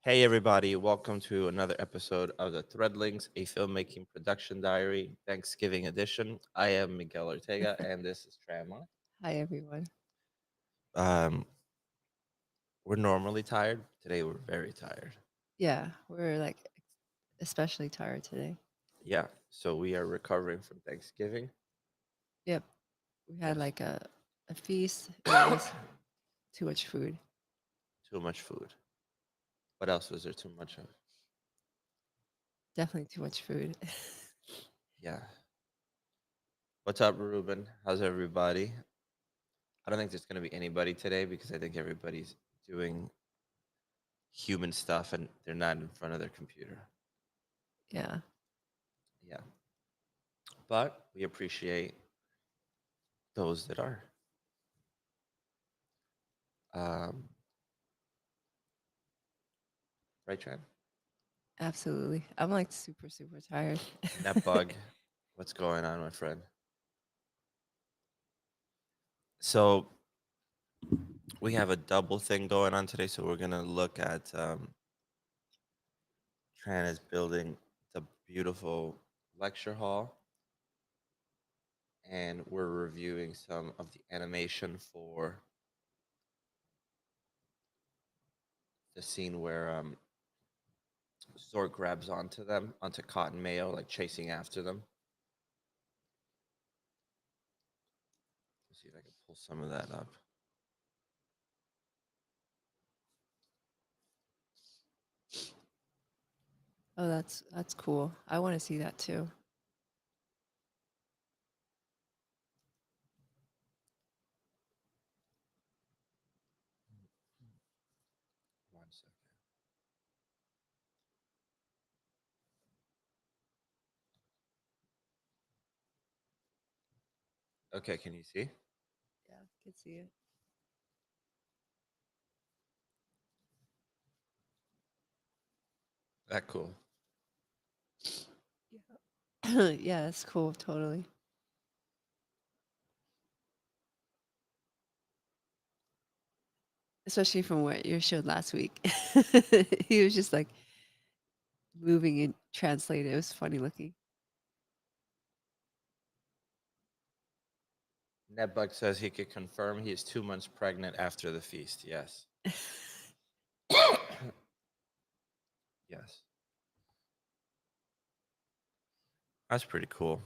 Hey everybody, welcome to another episode of the Threadlings, a filmmaking production diary, Thanksgiving edition. I am Miguel Ortega and this is Tran. Hi, everyone. Um, we're normally tired. Today we're very tired. Yeah, we're like especially tired today. Yeah, so we are recovering from Thanksgiving. Yep, we had Yes. like a feast. It was too much food. Too much food. What else was there too much of? Definitely too much food. Yeah. What's up, Ruben? How's everybody? I don't think there's going to be anybody today because I think everybody's doing human stuff and they're not in front of their computer. Yeah, Yeah. But we appreciate those that are. Um, right, Tran? absolutely. I'm like super tired. Netbug, what's going on, my friend? So we have a double thing going on today. So we're gonna look at Tran is building the beautiful lecture hall, and we're reviewing some of the animation for the scene where Zork grabs onto them, onto Cotton Mayo, like chasing after them. Let's see if I can pull some of that up. Oh, that's cool. I want to see that too. One second. Okay, can you see? Yeah, I can see it. That cool. Yeah, yeah, that's cool. Totally. Especially from what you showed last week. He was just like moving and translated. It was funny looking. Netbug says he could confirm he is 2 months pregnant after the feast. Yes. That's pretty cool.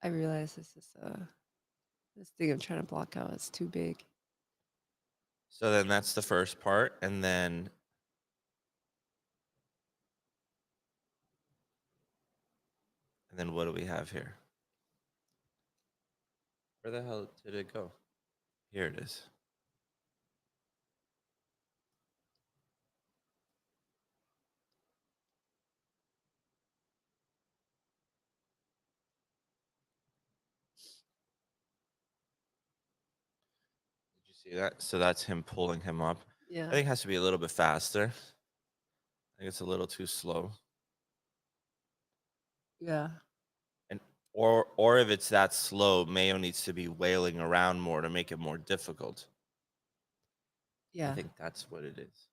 I realize this thing I'm trying to block out is too big. So then that's the first part, and then what do we have here? Where the hell did it go? Here it is. Did you see that? So that's him pulling him up. Yeah. I think it has to be a little bit faster. I think it's a little too slow. Yeah. And or if it's that slow, Mayo needs to be wailing around more to make it more difficult. I Yeah. think that's what it is.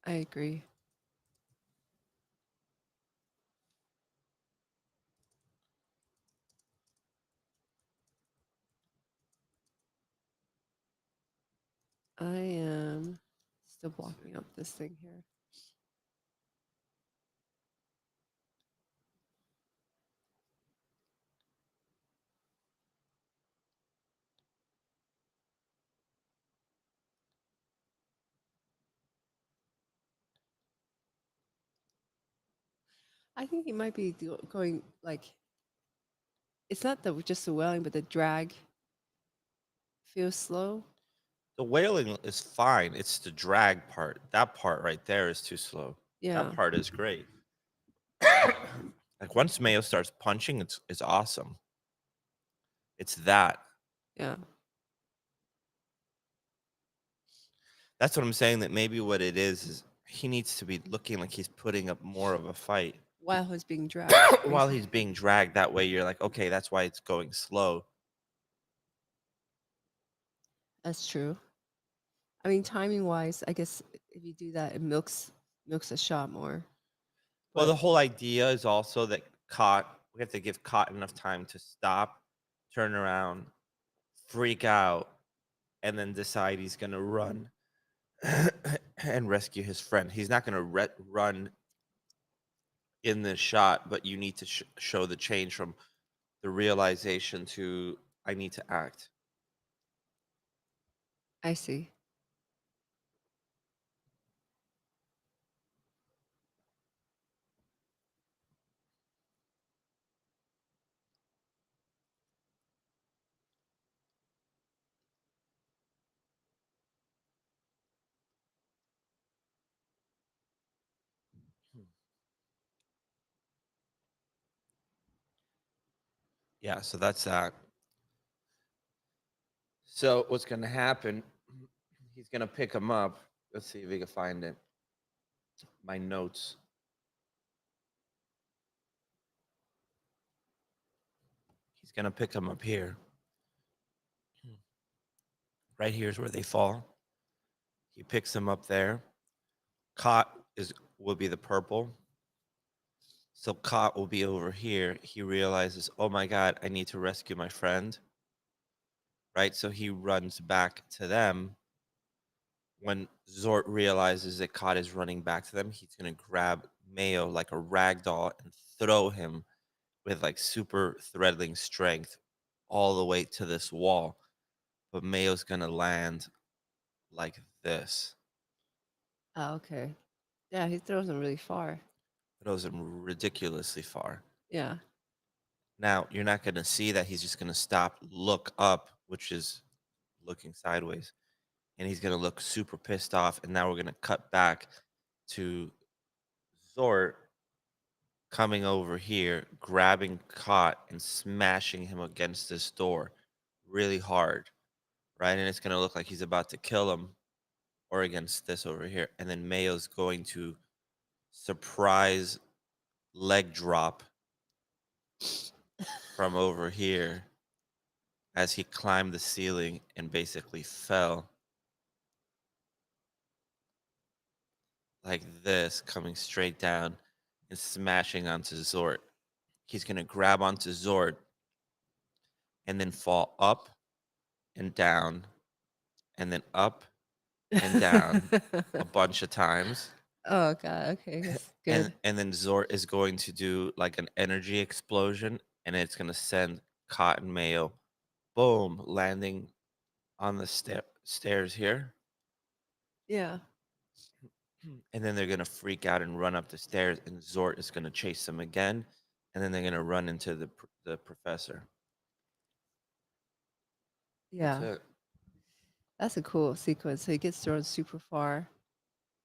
I agree. I am still blocking up this thing here. I think he might be going like it's not just the wailing, but the drag feels slow. The wailing is fine. It's the drag part. That part right there is too slow. Yeah. That part is great. Like once Mayo starts punching, it's awesome. It's that. Yeah. That's what I'm saying. That maybe what it is he needs to be looking like he's putting up more of a fight While he's being dragged. while he's basically. being dragged. That way, you're like, okay, that's why it's going slow. That's true. I mean, timing wise, I guess if you do that, it milks a shot more. Well, But the whole idea is also that we have to give Cot enough time to stop, turn around, freak out, and then decide he's going to run and rescue his friend. He's not going to run in this shot, but you need to show the change from the realization to I need to act. I see. Yeah, so that's that. So what's going to happen? He's going to pick him up. Let's see if we can find it. My notes. He's going to pick him up here. Right here is where they fall. He picks him up there. Cot will be the purple. So Cot will be over here. He realizes, oh my God, I need to rescue my friend. Right? So he runs back to them. When Zort realizes that Cot is running back to them, he's going to grab Mayo like a rag doll and throw him with like super threadling strength all the way to this wall. But Mayo's going to land like this. Oh, okay. Yeah, he throws them really far. Throws him ridiculously far. Yeah. Now, you're not going to see that he's just going to stop, look up, which is looking sideways, and he's going to look super pissed off. And now we're going to cut back to Zort coming over here, grabbing Cot and smashing him against this door really hard, right? And it's going to look like he's about to kill him or against this over here. And then Mayo's going to surprise leg drop from over here as he climbed the ceiling and basically fell like this, coming straight down and smashing onto Zort. He's going to grab onto Zort and then fall up and down and then up and down a bunch of times. Oh god, okay, that's and good. and then Zort is going to do like an energy explosion, and it's gonna send cotton mail, boom, landing on the stairs here, Yeah. and then they're gonna freak out and run up the stairs, and Zort is gonna chase them again, and then they're gonna run into the professor. That's Yeah. it. That's a cool sequence. So he gets thrown super far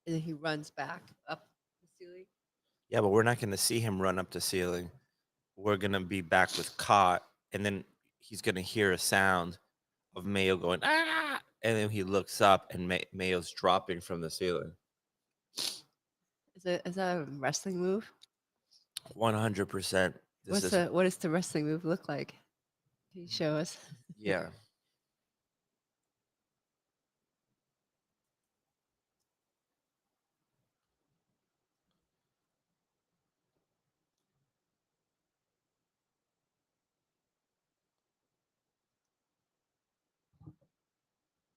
and then he runs back up the ceiling. Yeah, but we're not gonna see him run up the ceiling. We're gonna be back with Cot, and then he's gonna hear a sound of Mayo going ah, and then he looks up, and Mayo's dropping from the ceiling. Is that a wrestling move? 100%. This is What does the wrestling move look like? Can you show us? yeah.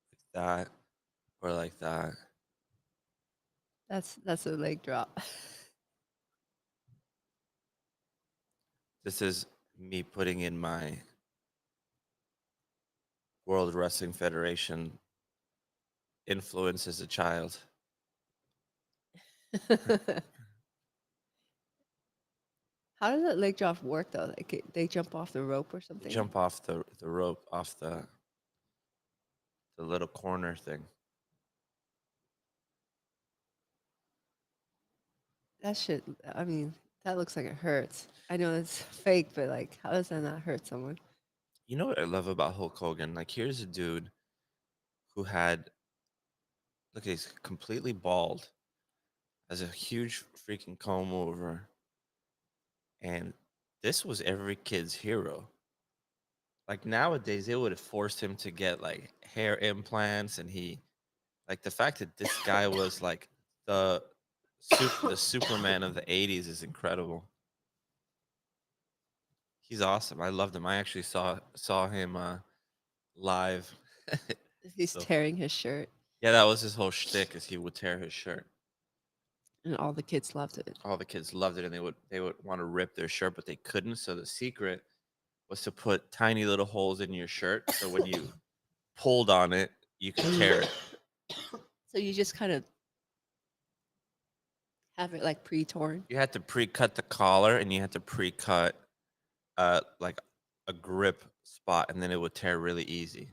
Like that or like that. That's a leg drop. This is me putting in my World Wrestling Federation influence as a child. How does that leg drop work though? Like they jump off the rope or You something? jump off the rope off the little corner thing. That shit. I mean, that looks like it hurts. I know it's fake, but like, how does that not hurt someone? You know what I love about Hulk Hogan? Like here's a dude who had look, he's completely bald, has a huge freaking comb over, and this was every kid's hero. Like nowadays, they would have forced him to get like hair implants, and he like the fact that this guy was like the the Superman of the '80s is incredible. He's awesome. I loved him. I actually saw him live. He's So tearing his shirt, yeah, that was his whole shtick, is he would tear his shirt. and all the kids loved it. All the kids loved it, and they would want to rip their shirt, but they couldn't. So the secret was to put tiny little holes in your shirt, so when you pulled on it, you could tear it. So you just kind of have it like pre-torn. You had to pre-cut the collar, and you had to pre-cut like a grip spot, and then it would tear really easy.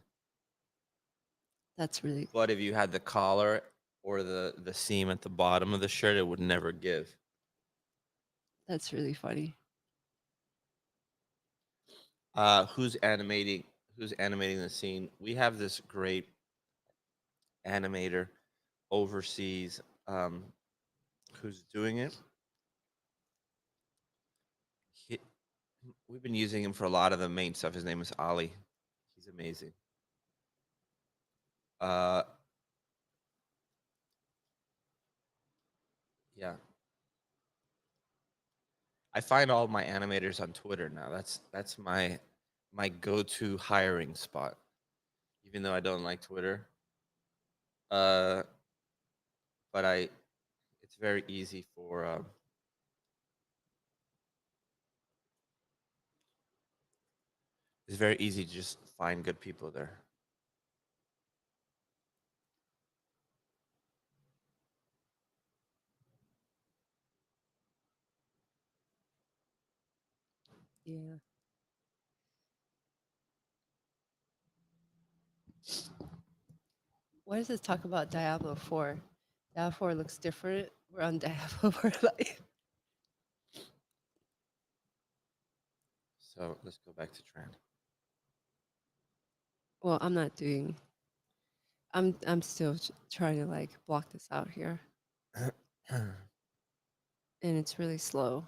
That's really But if you had the collar or the seam at the bottom of the shirt, it would never give. that's really funny. Who's animating? Who's animating the scene? We have this great animator overseas. Who's doing it? He, we've been using him for a lot of the main stuff. His name is Ali. He's amazing. Uh, yeah. I find all my animators on Twitter now. That's my go-to hiring spot. Even though I don't like Twitter, uh, but I it's very easy for it's very easy to just find good people there. Yeah. What does this talk about Diablo 4? Diablo 4 looks different. We're on Diablo. We're like, So let's go back to Tran. well, I'm not doing. I'm still trying to like block this out here, and it's really slow.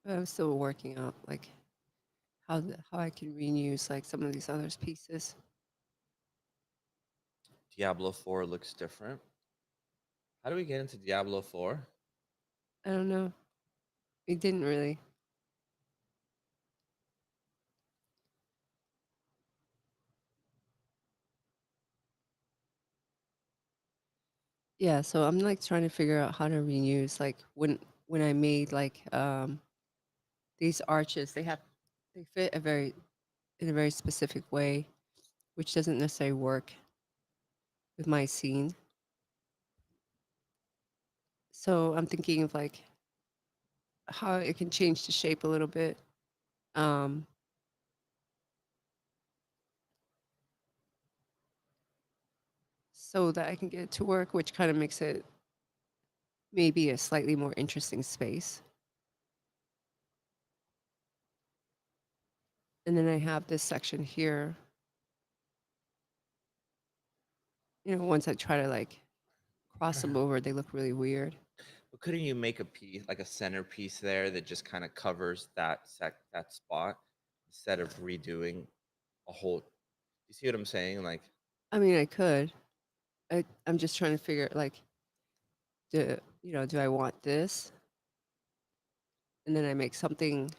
But I'm still working out like how I can reuse like some of these other pieces. Diablo 4 looks different. How do we get into Diablo 4? I don't know. It didn't really. Yeah, so I'm like trying to figure out how to reuse like when I made like these arches, they fit in a very specific way, which doesn't necessarily work with my scene. So I'm thinking of like how it can change the shape a little bit. Um so that I can get it to work, which kind of makes it maybe a slightly more interesting space. And then I have this section here. Once I try to like cross them over, they look really weird. But couldn't you make a piece, like a centerpiece there that just kind of covers that spot instead of redoing a whole? You see what I'm saying? Like, I mean, I could. I'm just trying to figure like, do I want this? And then I make something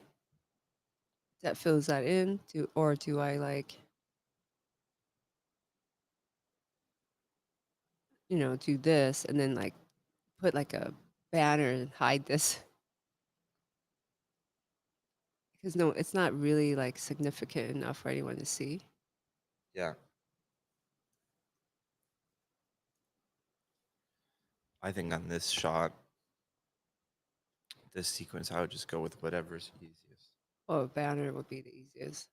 that fills that in, or do I like, do this and then like put like a banner and hide this? Because no, it's not really like significant enough for anyone to see. yeah, I think on this shot, this sequence, I would just go with whatever's easiest. Oh, a banner would be the easiest.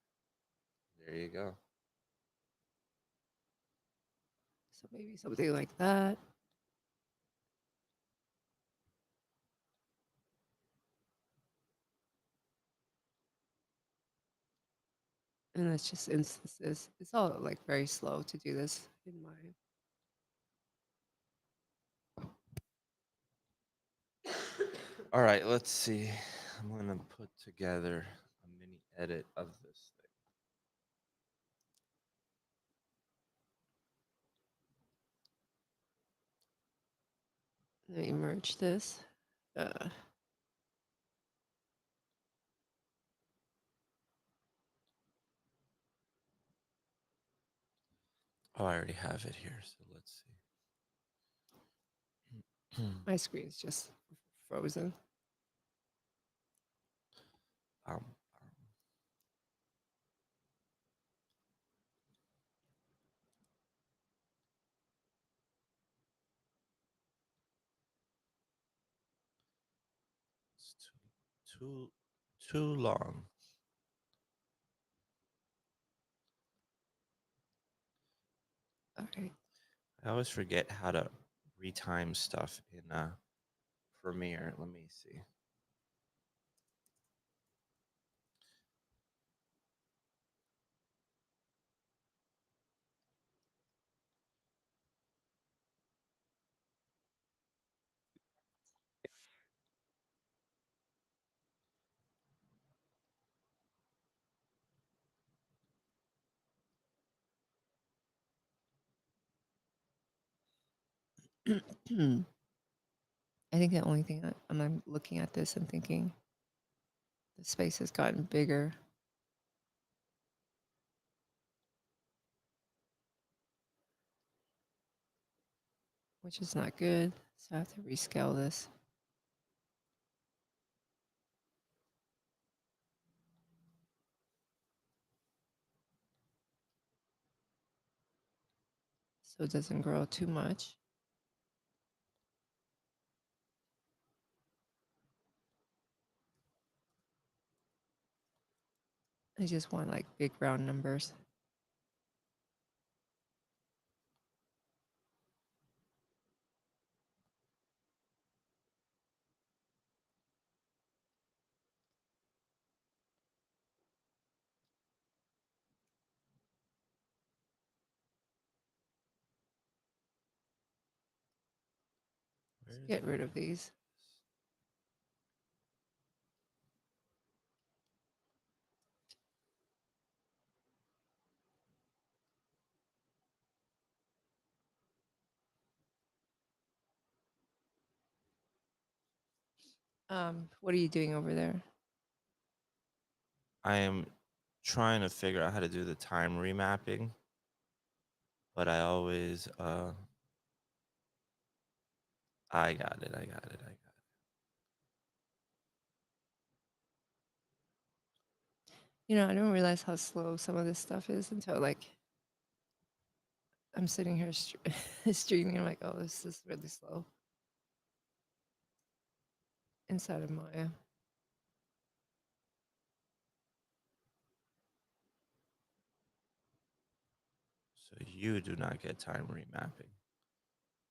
There you go. So maybe something like that. And that's just instances. It's all like very slow to do this in my. All right, let's see. I'm gonna put together a mini edit of this thing. Let me merge this. Uh, Oh, I already have it here, so let's see. my screen's just frozen. um, it's too long. All right. I always forget how to retime stuff in Premiere. Let me see. I think the only thing I'm looking at this and thinking the space has gotten bigger, which is not good. So I have to rescale this. So it doesn't grow too much. I just want like big round numbers. Where Let's is get rid of these. What are you doing over there? I am trying to figure out how to do the time remapping, but I always I got it. I got it. I got it. You know, I don't realize how slow some of this stuff is until like I'm sitting here streaming. I'm like, oh, this is really slow inside of Maya. So you do not get time remapping.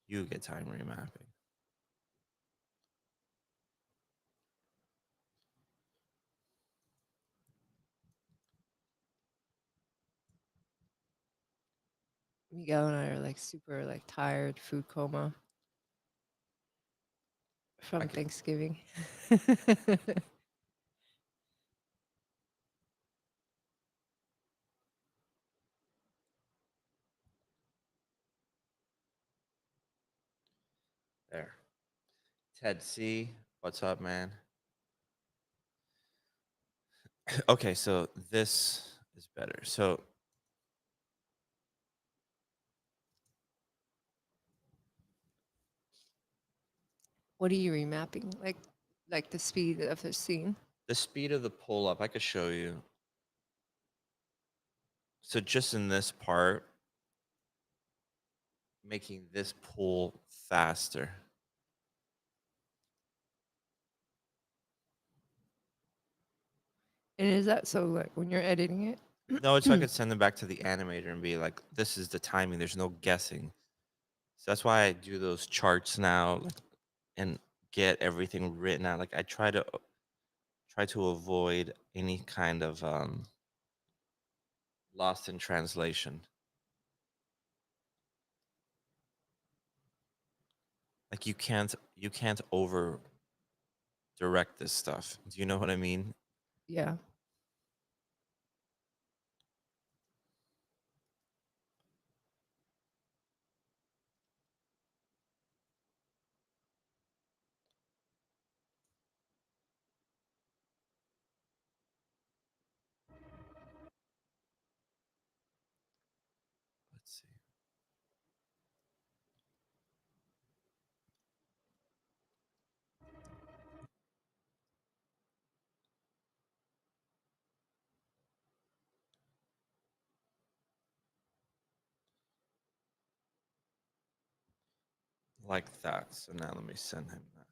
You get time remapping. Miguel and I are like super like tired, food coma I from could Thanksgiving. there. Ted C, what's up, man? Okay, so this is better. So What are you remapping? Like the speed of the scene? the speed of the pull up, I could show you. So just in this part, making this pull faster. And is that so like when you're editing it? No, it's so I could send them back to the animator and be like, this is the timing. There's no guessing. So that's why I do those charts now, like, and get everything written out. Like I try to avoid any kind of lost in translation. Like you can't over direct this stuff. Do you know what I mean? Yeah. Let's see. Like that. So now let me send him that.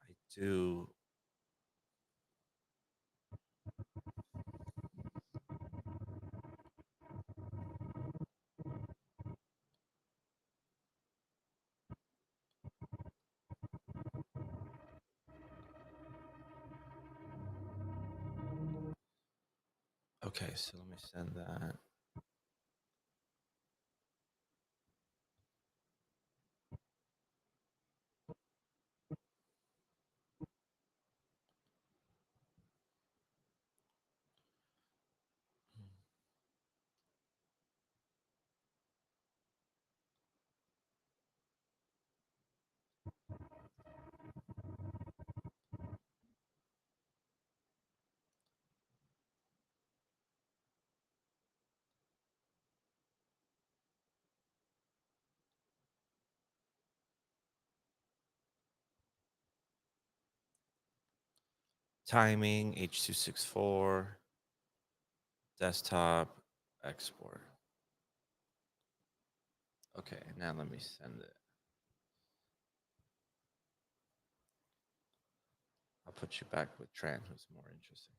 I do. Okay, so let me send that. Timing, H.264, desktop, export. Okay, now let me send it. I'll put you back with Tran, who's more interesting.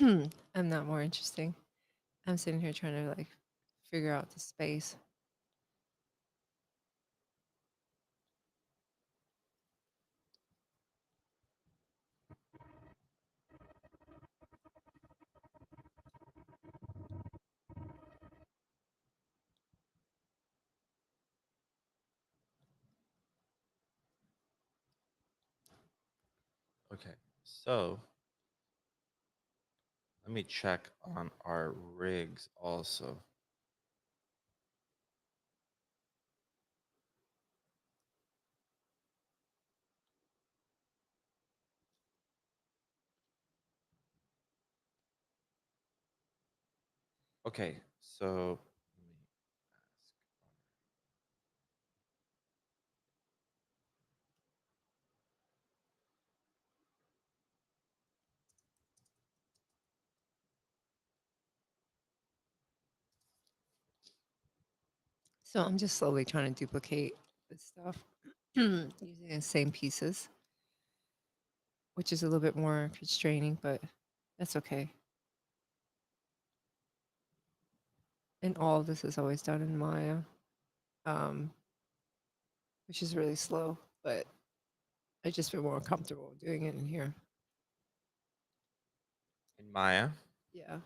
No. I'm not more interesting. I'm sitting here trying to like figure out the space. Okay, so Let me check on our rigs also. Okay, so let me ask. So I'm just slowly trying to duplicate this stuff using the same pieces, which is a little bit more constraining, but that's okay. And all of this is always done in Maya, um, which is really slow, but I just feel more comfortable doing it in here. In Maya. Yeah.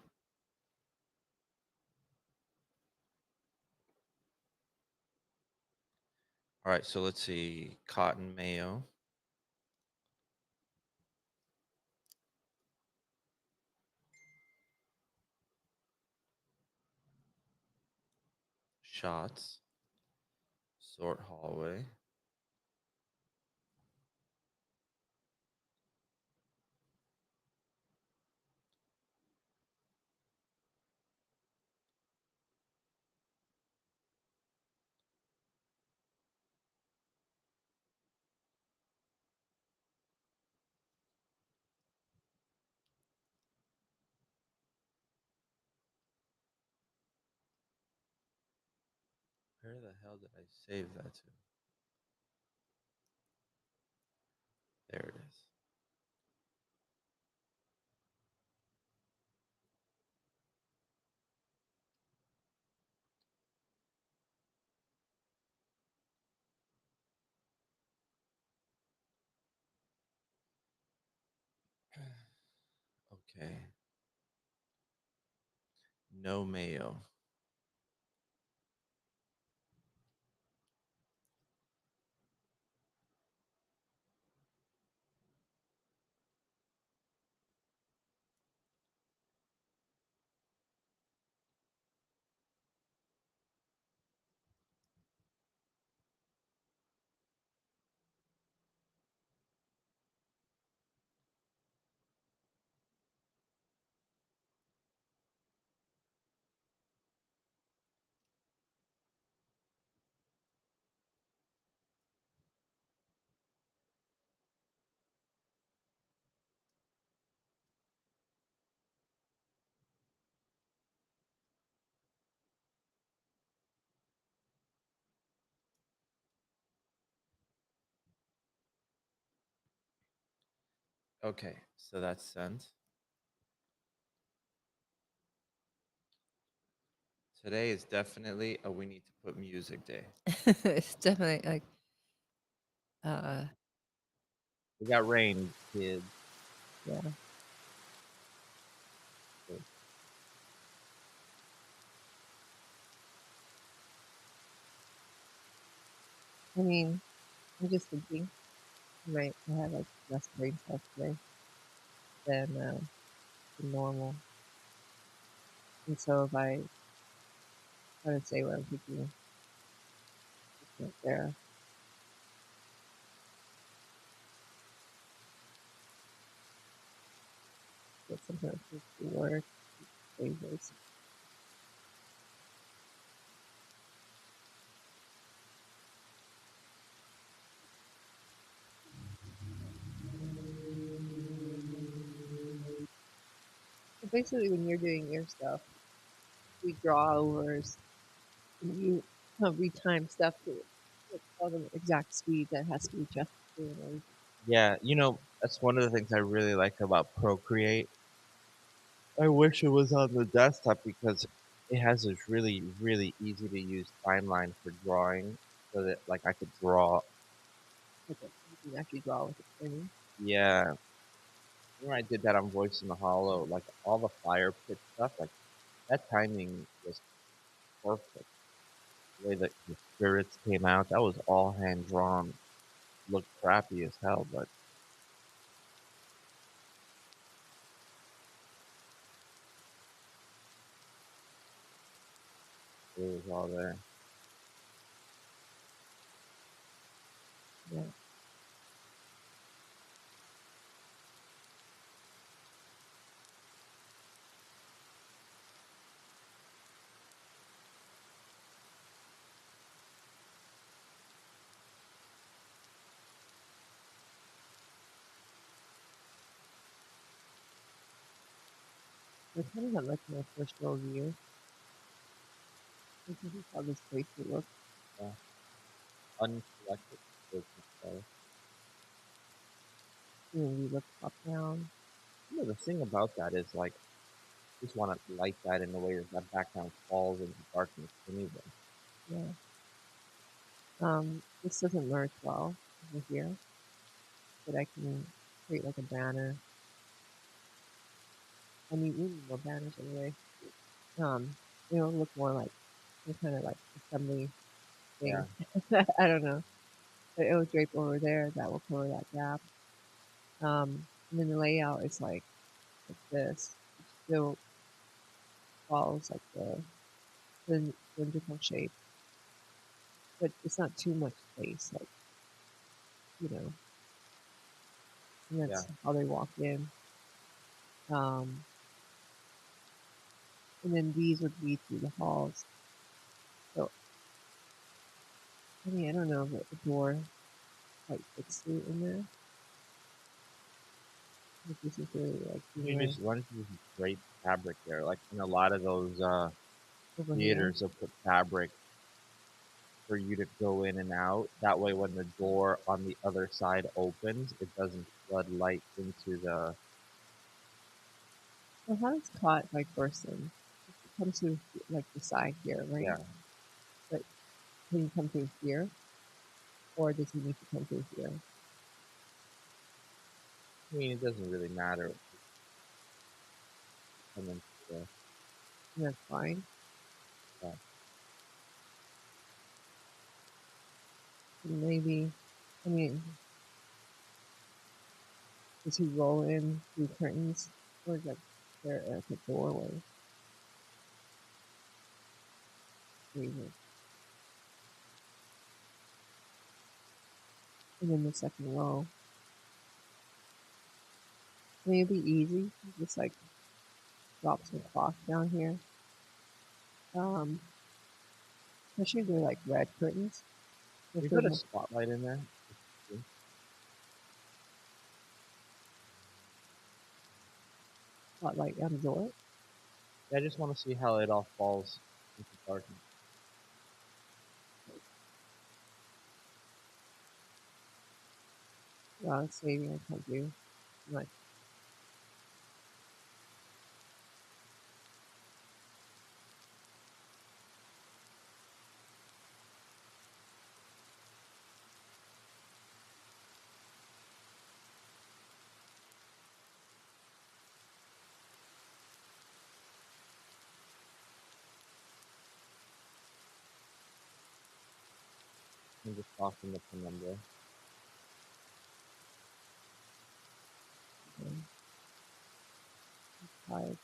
All right, so let's see. Cotton mayo, shots, sort hallway. Where the hell did I save that to? There it is. Okay. No mayo. Okay, so that's sent. Today is definitely a we need to put music day. It's definitely like, uh, We got rain, kids. yeah. I mean, I'm just thinking, right? I have like less brain cells today than normal. And so if I try to say what I'm thinking, it's not there. But sometimes it's the work, favors. So basically, when you're doing your stuff, we draw overs and you retime stuff to what's called an exact speed that has to be adjusted to and everything. Yeah, that's one of the things I really like about Procreate. I wish it was on the desktop because it has this really, really easy to use timeline for drawing so that like I could draw. Like you can actually draw with it. You know what I mean? Yeah. When I did that on Voice in the Hollow, like all the fire pit stuff, like that timing was perfect. The way that the spirits came out, that was all hand drawn. Looked crappy as hell, but It was all there. Yeah. I kind of had like my first real view. This is how this place would look. Yeah. Unselected. So, And then we look up down. you know, the thing about that is like, you just want to light that in a way that that background falls into darkness anyway. Yeah. This doesn't merge well over here, but I can create like a banner. I mean, we need more banners anyway. It'll look more like some kind of like assembly Yeah. thing. I don't know. But it'll drape over there. That will cover that gap. And then the layout is like this. It still follows like the cylindrical shape, but it's not too much space. Like, you know, and Yeah. that's how they walk in. Um, and then these would lead through the halls. So, I mean, I don't know if the door quite fits through in there. If this is really like Why don't you just drape fabric there? Like in a lot of those over here. theaters, they'll put fabric for you to go in and out. That way, when the door on the other side opens, it doesn't flood light into the. So how does caught like person? It comes through like the side here, right? Yeah. But can you come through here, or does he need to come through here? I mean, it doesn't really matter. Come into the. And that's fine. Yeah. And maybe, I mean, does he roll in through curtains, or is that there at the doorway? Maybe. And then the second row. I mean, it'd be easy. Just like drop some cloth down here. Especially if they're like red curtains. Can If you they're put a spotlight in there? not like absorbed, Yeah, I just want to see how it all falls into darkness. saving I can't do much. I'm just soften the penumbra. Okay. Tired.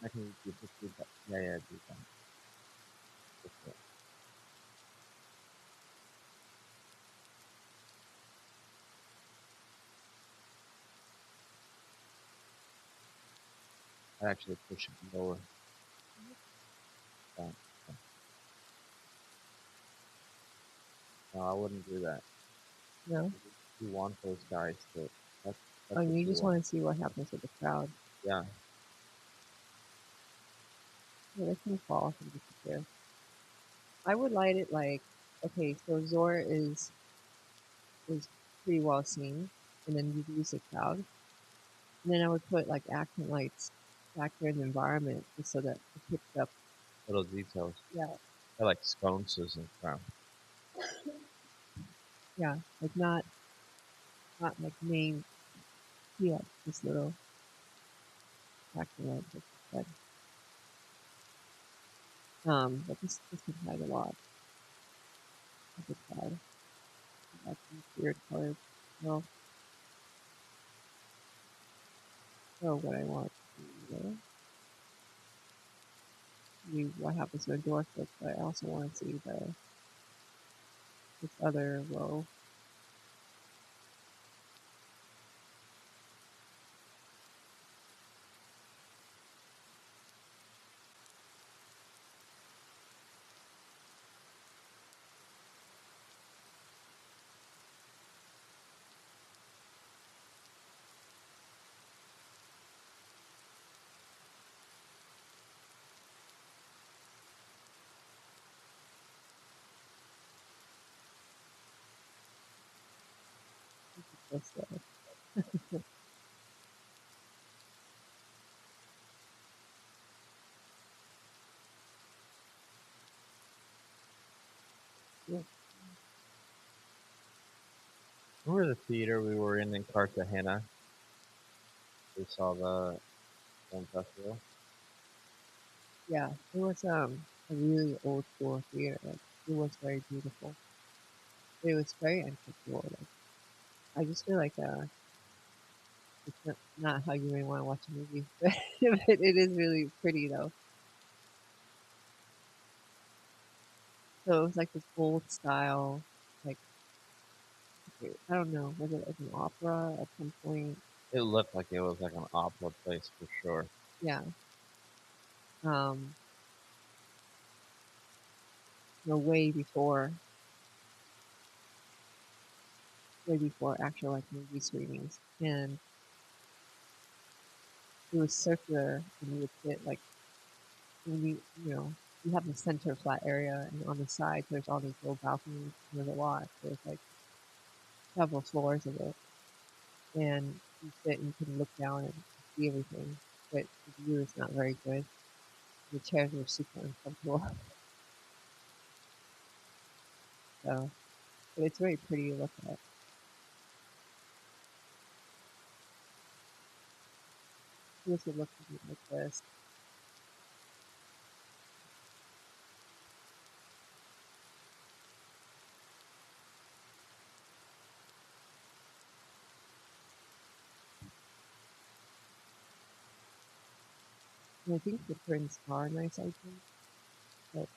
I can do that. Yeah, yeah, do that. Okay. I actually push it lower. Down. No, I wouldn't do that. No? You want those guys to. That's Oh, what you you just want. want to see what happens with the crowd. Yeah. Yeah, they can fall and disappear. I would light it like, okay, so Zor is pretty well seen, and then you use the crowd. And then I would put like accent lights back there in the environment just so that it picks up. Little details. Yeah. I like sconces and crap. Yeah, like not like main yeah, this little tracking line like you said. But this can hide a lot of the cloud. Got some weird colors. Well, so what I want to do see what happens to a door click, but I also want to see this other row. This yeah, Remember the theater we were in Cartagena? We saw the film festival. yeah, it was a really old school theater. Like it was very beautiful. It was very uncomfortable. Like I just feel like it's not how you really want to watch a movie, but it is really pretty though. So it was like this old style, like I don't know, was it like an opera at some point? It looked like it was like an opera place for sure. Yeah. Um, no, way before actual like movie screenings, and it was circular, and you would sit like when you have the center flat area, and on the sides there's all these little balconies. And there's a lot. There's like several floors of it, and you sit and you can look down and see everything, but the view is not very good. The chairs were super uncomfortable. So, but it's very pretty to look at. This would look something like this. And I think the prints are nice items, but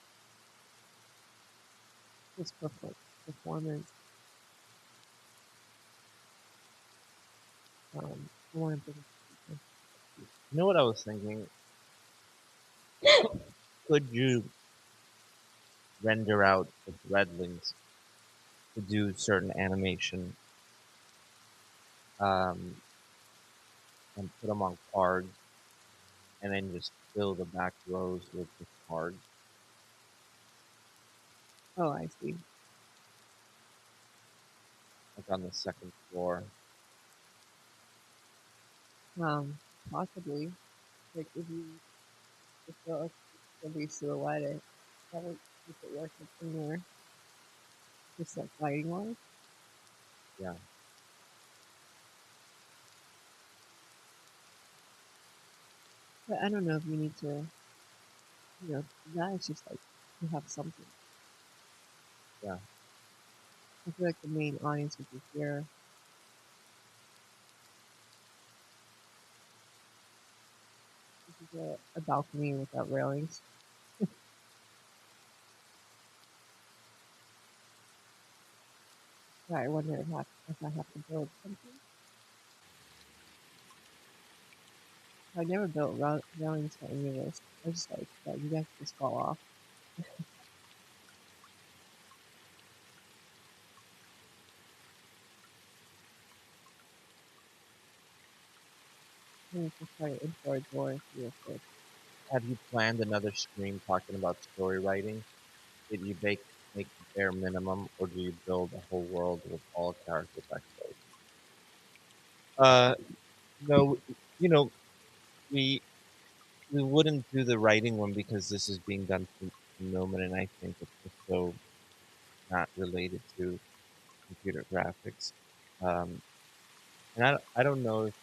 just performance, I want to bring You know what I was thinking? Could you render out the threadlings to do certain animation um, and put them on cards and then just fill the back rows with the cards, oh, I see. like on the second floor? Possibly, like if you just feel like it'll be silhouetted, that would make it work in there, just like lighting wise. Yeah, But I don't know if you need to, that is just like to have something. yeah. I feel like the main audience would be here. This is a balcony without railings. Yeah, I wonder if I have to build something. I never built railings for any of this. I was just like, yeah, you guys just fall off. I'm gonna just try to import a door real quick. Have you planned another stream talking about story writing? Did you make the bare minimum, or do you build a whole world with all character backstories? Uh, no, you know, we we wouldn't do the writing one because this is being done through Gnomon, and I think it's just so not related to. computer graphics. And I don't know if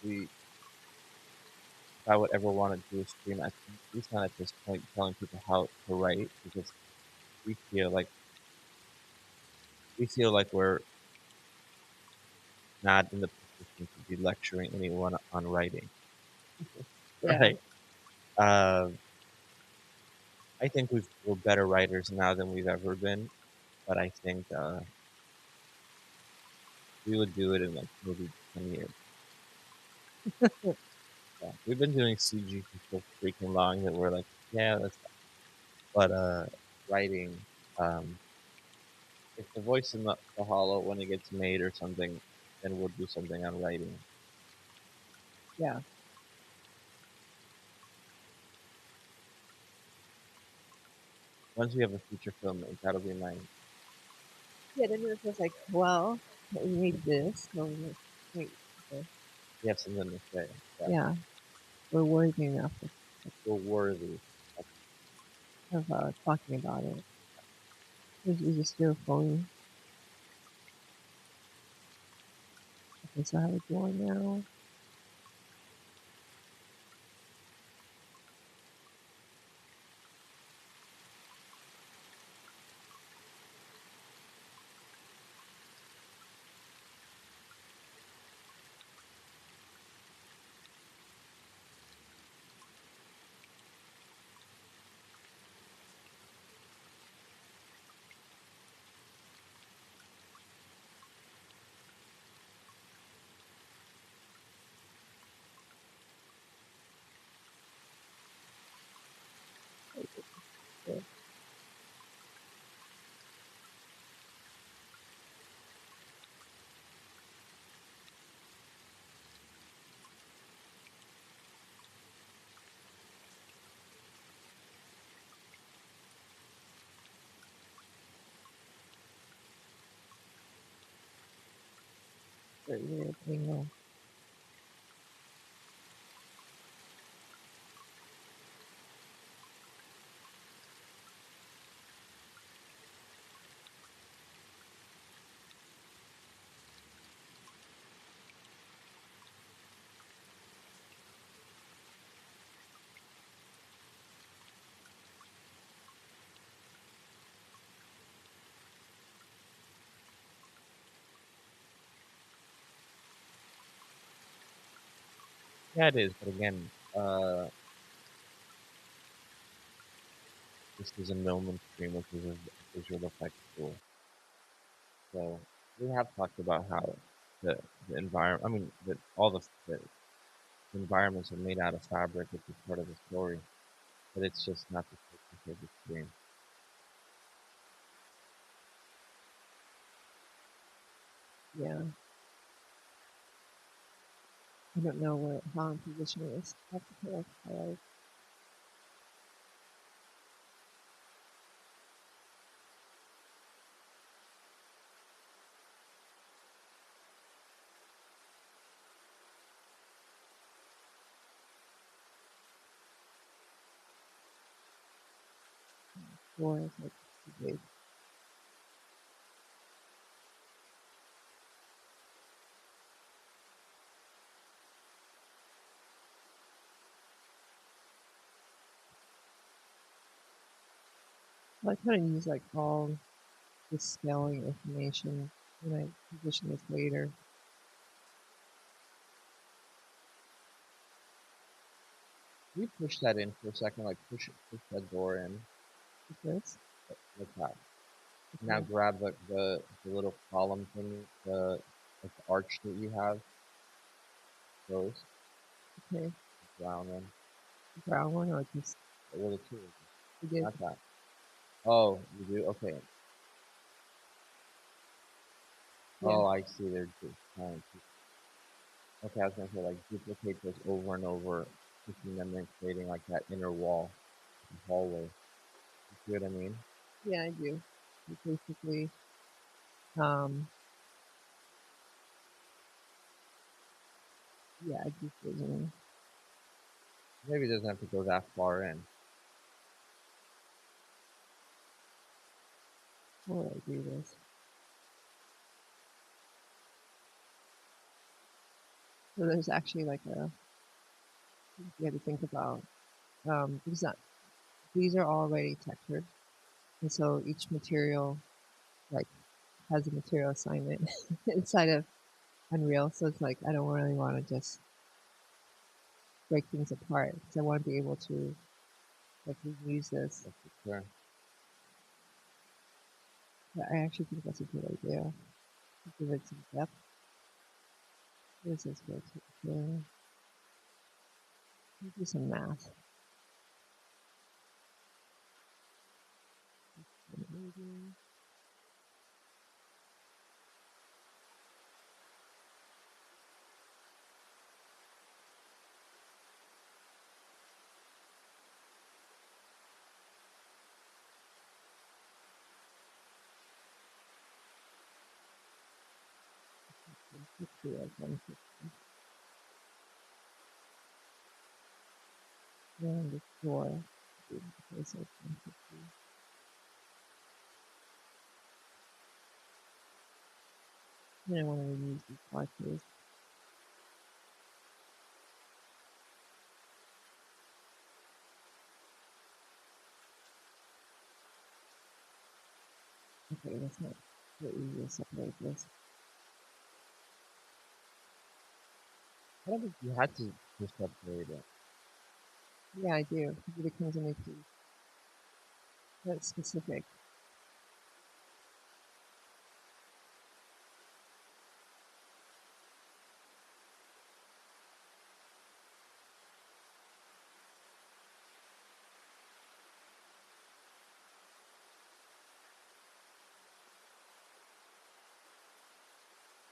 I would ever want to do a stream, at least not at this point, telling people how to write, because we feel like we feel like we're not in the position to be lecturing anyone on writing, Yeah. right? Uh, I think we're better writers now than we've ever been, but I think we would do it in like maybe 10 years. Yeah, we've been doing CG for so freaking long that we're like, yeah, that's. But writing, um, if the voice in the hollow when it gets made or something, then we'll do something on writing. Yeah. Once we have a feature film, that'll be mine. Yeah, then it was like, well, we made this. No, wait, okay. We have something to say. Yeah, Yeah, we're worthy enough we're worthy. of talking about it. Is this your phone? Okay, so how we doing now? Yeah, very weird thing. Yeah, it is. But again, this is a Gnomon stream, which is a visual effects tool. So we have talked about how the the environment. I mean, that all the environments are made out of fabric, which is part of the story. But it's just not the focus of the stream. Yeah, I don't know what how I'm positioning this. I have to put like highlight for it, like big. Well, I kind of use like all the scaling information when I position this later. Can you push that in for a second? Like push that door in, Like this. like that. Now Okay. grab the little column thing, the like the arch that you have. Those Okay. brown one. Brown one or just What are the two? we did. Not that. Oh, you do? Okay. Yeah. Oh, I see. They're just trying to. Okay, I was gonna say like duplicate those over and over, pushing them and creating like that inner wall, hallway. You see what I mean? Yeah, I do. It basically, um, yeah, I do visioning. Maybe it doesn't have to go that far in. How would I do this? So there's actually like a you have to think about because these are already textured, and so each material like has a material assignment inside of Unreal. So it's like I don't really want to just break things apart because I want to be able to like reuse this. Sure. Yeah, I actually think that's a good idea. Give it some depth. What is this go to? Do some math. Let's do like 150. And the floor. Okay, so 150. Then I want to reuse these arches. Okay, that's not so easy to separate this. I don't think you had to separate it. Yeah, I do. Because it becomes a new piece. That's specific.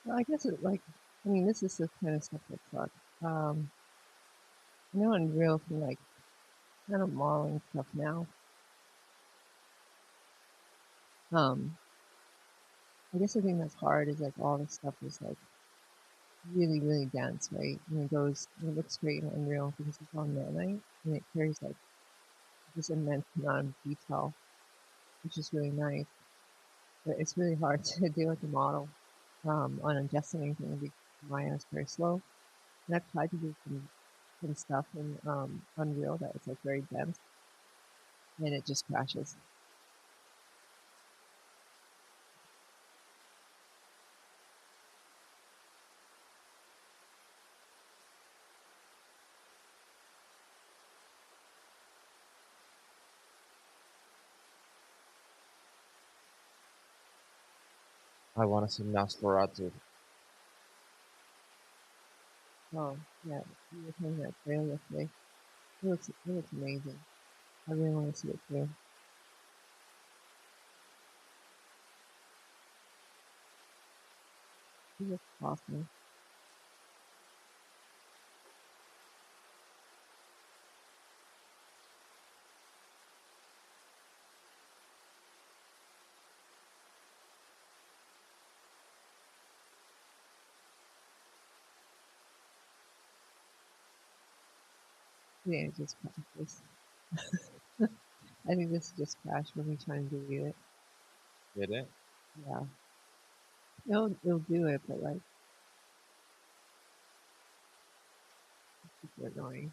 Well, I guess it like, I mean, this is the kind of stuff that's like, I know Unreal can like kind of modeling stuff now. I guess the thing that's hard is like all this stuff is like really, really dense, right? And it looks great in Unreal because it's all nanite and it carries like this immense amount of detail, which is really nice. But it's really hard to do with the model on adjusting anything because Maya is very slow. And I've tried to do some stuff in Unreal that is like very dense and it just crashes. I want to see Nosferatu. Oh, yeah, you were playing that trail yesterday. It looks amazing. I really want to see it too. It looks awesome. Yeah, it just crashes. I think this just crashed when we try and delete it. Did it? Yeah. It'll do it, but like, it's super annoying.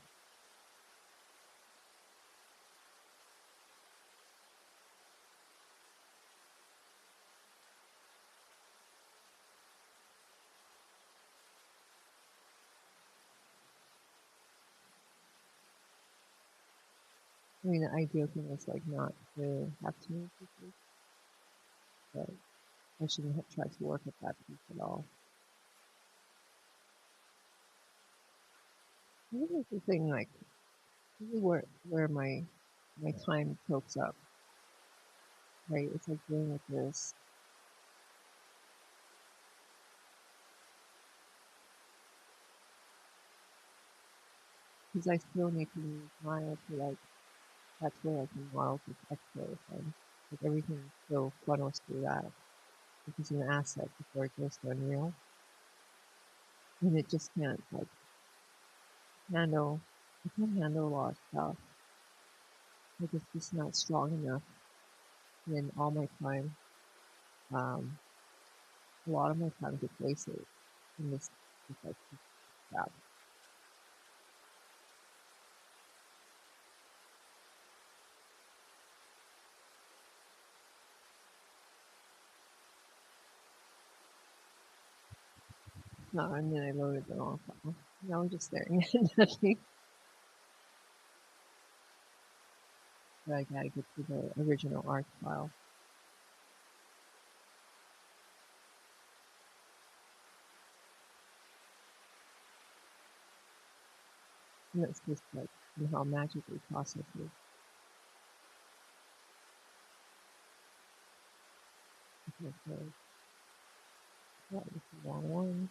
I mean, the ideal thing is like not to have too many pieces, but I shouldn't have tried to work at that piece at all. I think that's the thing, like, this is where my time chokes up, right? It's like dealing with this. Because I still need to use Maya to like, that's where like the models with extra and like everything still funnels through that. Which is an asset before it goes to Unreal. And it just can't like handle, it can't handle a lot of stuff. Like it's just not strong enough. And all my time, um, a lot of my time gets wasted in this like crap. No, and then I loaded the wrong file. Now we're just staring at nothing. But I gotta get to the original art file. And it's just like somehow magically processes. Okay, so that was the wrong one.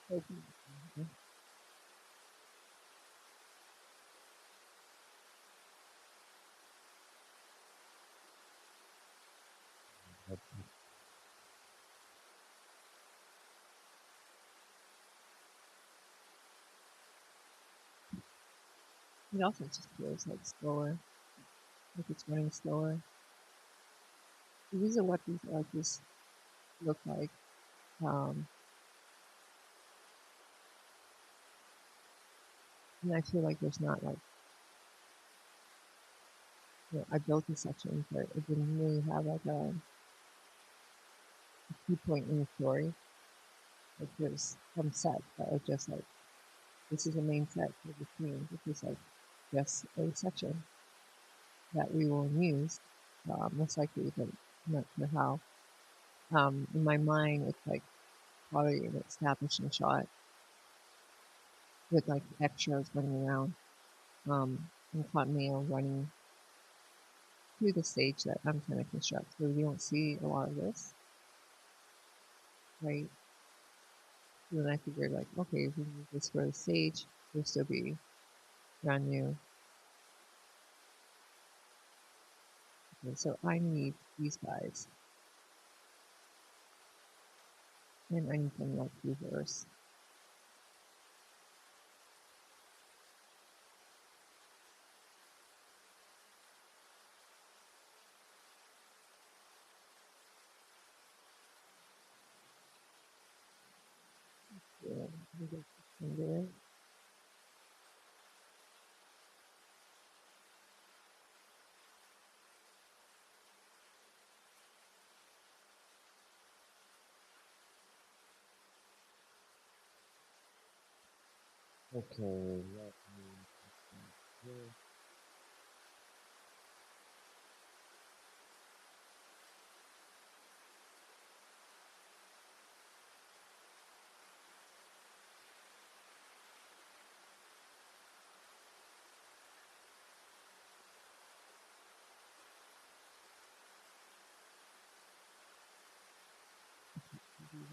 Okay. It also just feels like slower, like it's running slower. These are what these arches look like. And I feel like there's not like, I built a section, but it didn't really have like a key point in the story. Like there's some sets that are just like, this is the main set for the scene. This is like just a section that we will use, most likely, but I'm not sure how. In my mind, it's like probably an establishing shot with like extras running around, and caught male running through the stage that I'm trying to construct. So you don't see a lot of this, right? So then I figured like, okay, if we use this for the stage, it'll still be brand new. Okay, so I need these guys, and I need them like reverse. Yeah, let me get this one there. Okay, let me here.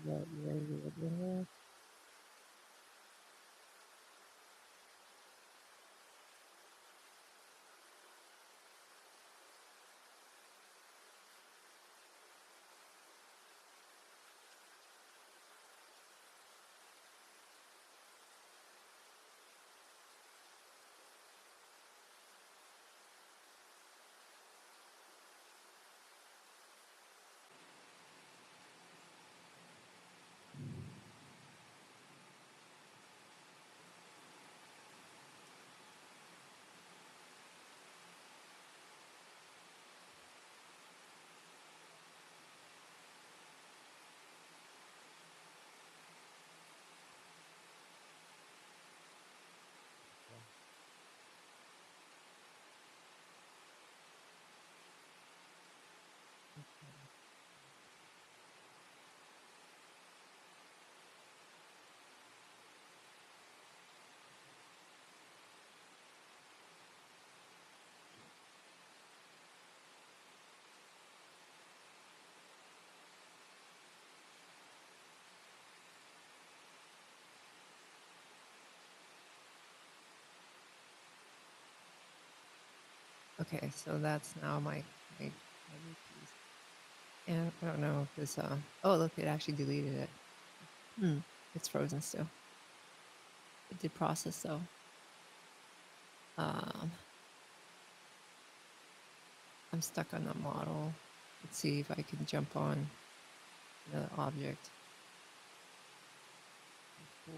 You ready to get in there? Okay, so that's now my new piece. And I don't know if this oh look, it actually deleted it. It's frozen still. It did process though. Um, I'm stuck on that model. Let's see if I can jump on the object. Cool.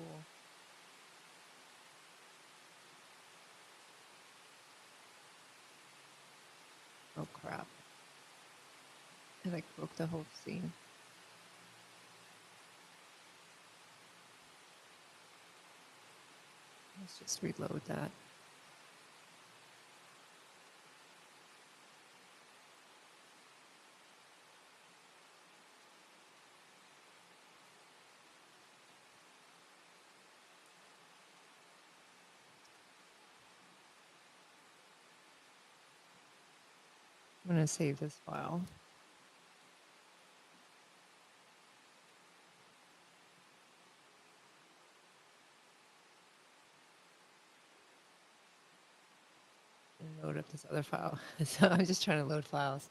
Oh crap. I like broke the whole scene. Let's just reload that. I'm going to save this file. And load up this other file. So I'm just trying to load files.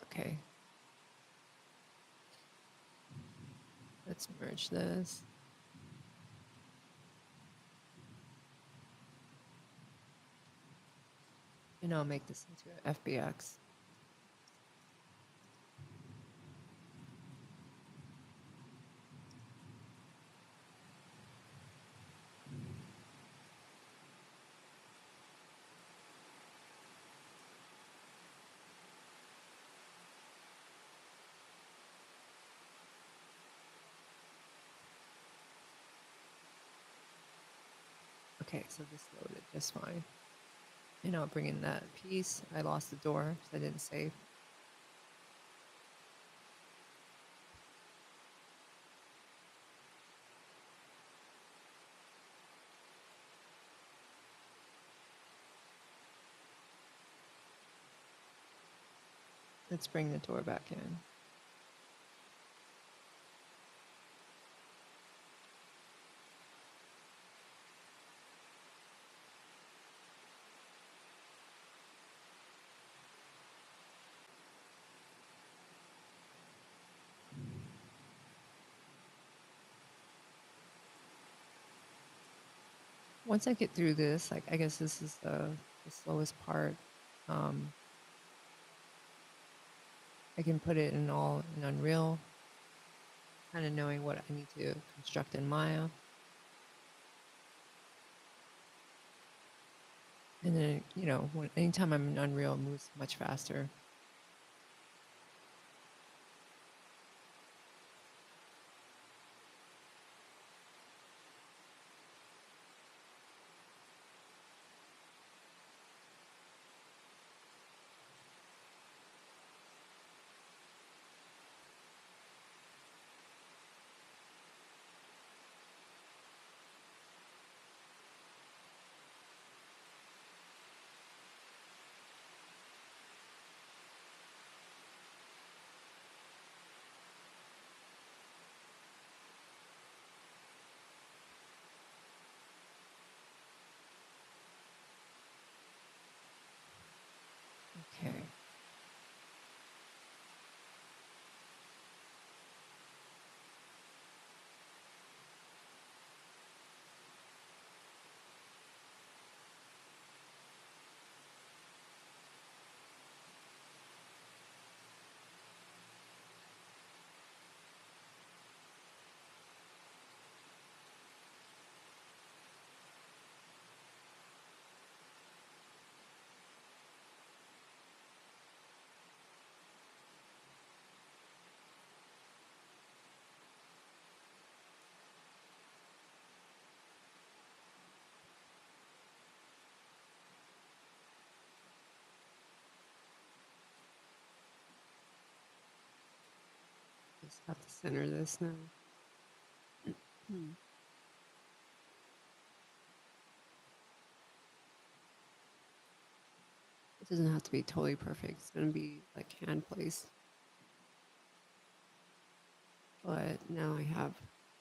Okay. Let's merge this. And I'll make this into an FBX. Okay, so this loaded just fine. And I'll bring in that piece. I lost the door, so I didn't save. Let's bring the door back in. Once I get through this, like I guess this is the slowest part. I can put it in all in Unreal, kind of knowing what I need to construct in Maya. And then, you know, anytime I'm in Unreal, it moves much faster. Okay. Just have to center this now. It doesn't have to be totally perfect. It's going to be like hand placed. But now I have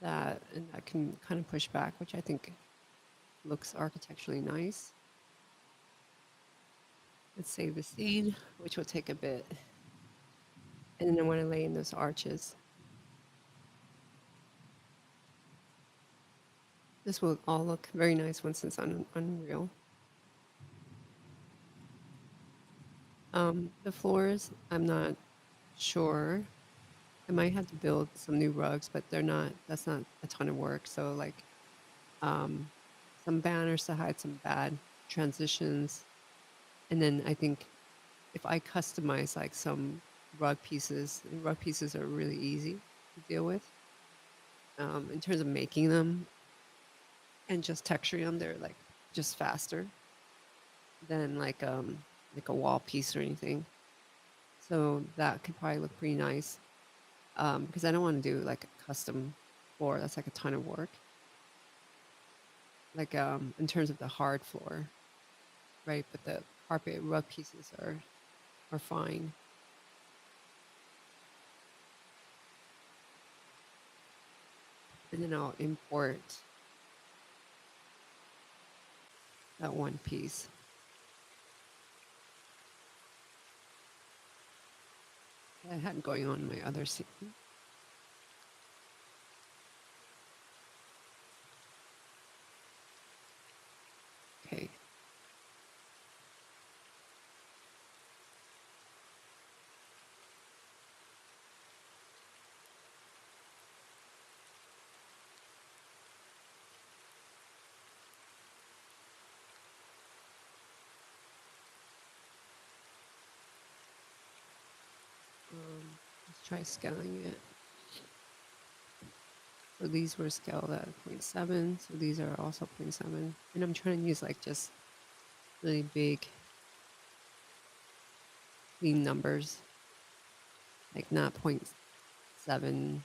that, and I can kind of push back, which I think looks architecturally nice. Let's save the scene, which will take a bit. And then I want to lay in those arches. This will all look very nice once it's on Unreal. The floors, I'm not sure. I might have to build some new rugs, but that's not a ton of work. So like some banners to hide some bad transitions. And then I think if I customize like some rug pieces, and rug pieces are really easy to deal with in terms of making them and just texturing them. They're like just faster than like a wall piece or anything. So that could probably look pretty nice because I don't want to do like a custom floor. That's like a ton of work. Like in terms of the hard floor, right? But the carpet rug pieces are fine. And then I'll import that one piece. That I had going on in my other scene. Okay. Let's try scaling it. So these were scaled at 0.7. So these are also 0.7. And I'm trying to use like just really big, clean numbers. Like not 0.7,